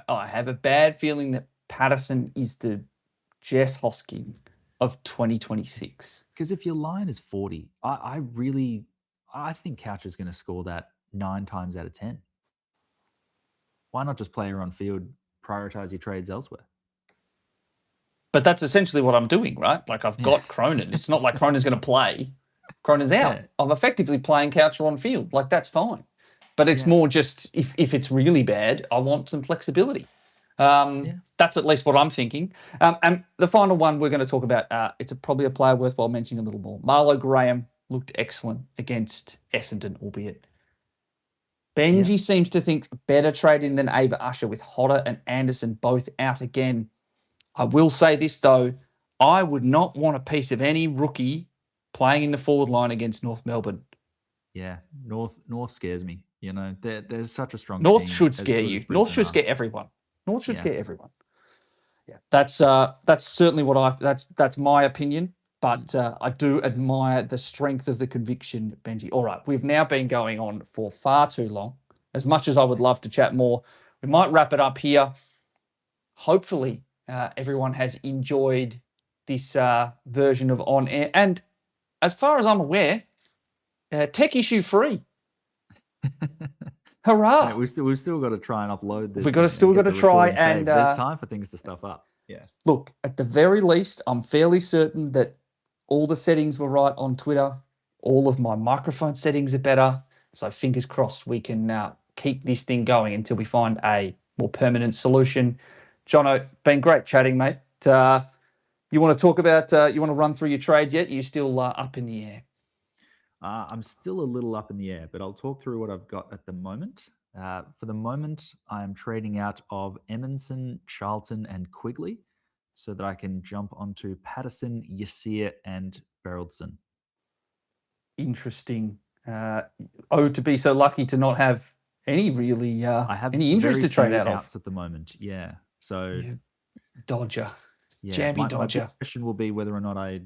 I have a bad feeling that Patterson is the Jess Hoskins of 2026. Because if your line is 40, I think Couch is going to score that 9 times out of 10. Why not just play her on field, prioritize your trades elsewhere? But that's essentially what I'm doing, right? Like I've got Cronin. It's not like Cronin's going to play. Cronin's out. Yeah. I'm effectively playing Coucher on field. Like that's fine. But it's more just if it's really bad, I want some flexibility. That's at least what I'm thinking. And the final one we're going to talk about, it's probably a player worthwhile mentioning a little more. Marlo Graham looked excellent against Essendon, albeit. Benji seems to think better trading than Ava Usher with Hodder and Anderson both out again. I will say this, though. I would not want a piece of any rookie playing in the forward line against North Melbourne. Yeah, North scares me. You know, there's such a strong North team. should scare you. North should scare everyone. North should scare everyone. Yeah, that's certainly what that's my opinion. But I do admire the strength of the conviction, Benji. All right, we've now been going on for far too long. As much as I would love to chat more, we might wrap it up here. Hopefully, everyone has enjoyed this version of On Air. And as far as I'm aware, tech issue free. Hurrah! Mate, we've still got to try and upload this. We've got to try and there's time for things to stuff up. Yeah. Look, at the very least, I'm fairly certain that all the settings were right on Twitter. All of my microphone settings are better. So fingers crossed we can keep this thing going until we find a more permanent solution. Jono, been great chatting, mate. You want to talk about, you want to run through your trade yet? Are you still up in the air? I'm still a little up in the air, but I'll talk through what I've got at the moment. For the moment, I'm trading out of Emerson, Charlton, and Quigley so that I can jump onto Patterson, Yasir, and Beraldson. Interesting. To be so lucky to not have any really I have any injuries to trade out outs of at the moment. Yeah. So Dodger. Yeah. Jammy Dodger. My question will be whether or not I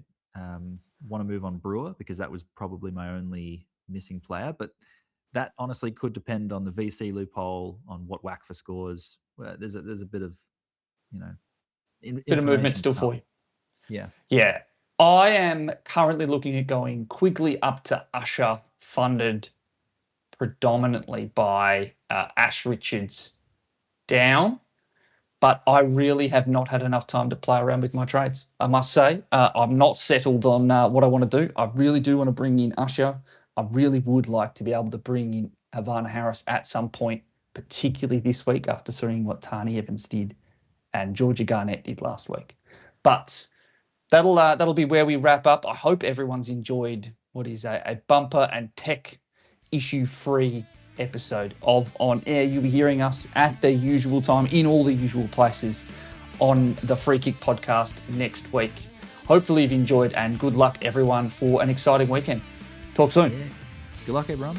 want to move on Brewer, because that was probably my only missing player. But that honestly could depend on the VC loophole, on what WACFA scores. There's a bit of, bit of movement still for you. Yeah. Yeah. I am currently looking at going Quigley up to Usher, funded predominantly by Ash Richards down. But I really have not had enough time to play around with my trades, I must say. I'm not settled on what I want to do. I really do want to bring in Usher. I really would like to be able to bring in Havana Harris at some point, particularly this week after seeing what Tani Evans did and Georgia Garnett did last week. But that'll be where we wrap up. I hope everyone's enjoyed what is a bumper and tech issue-free episode of On Air. You'll be hearing us at the usual time in all the usual places on the Free Kick podcast next week. Hopefully you've enjoyed, and good luck everyone for an exciting weekend. Talk soon. Yeah. Good luck, everyone.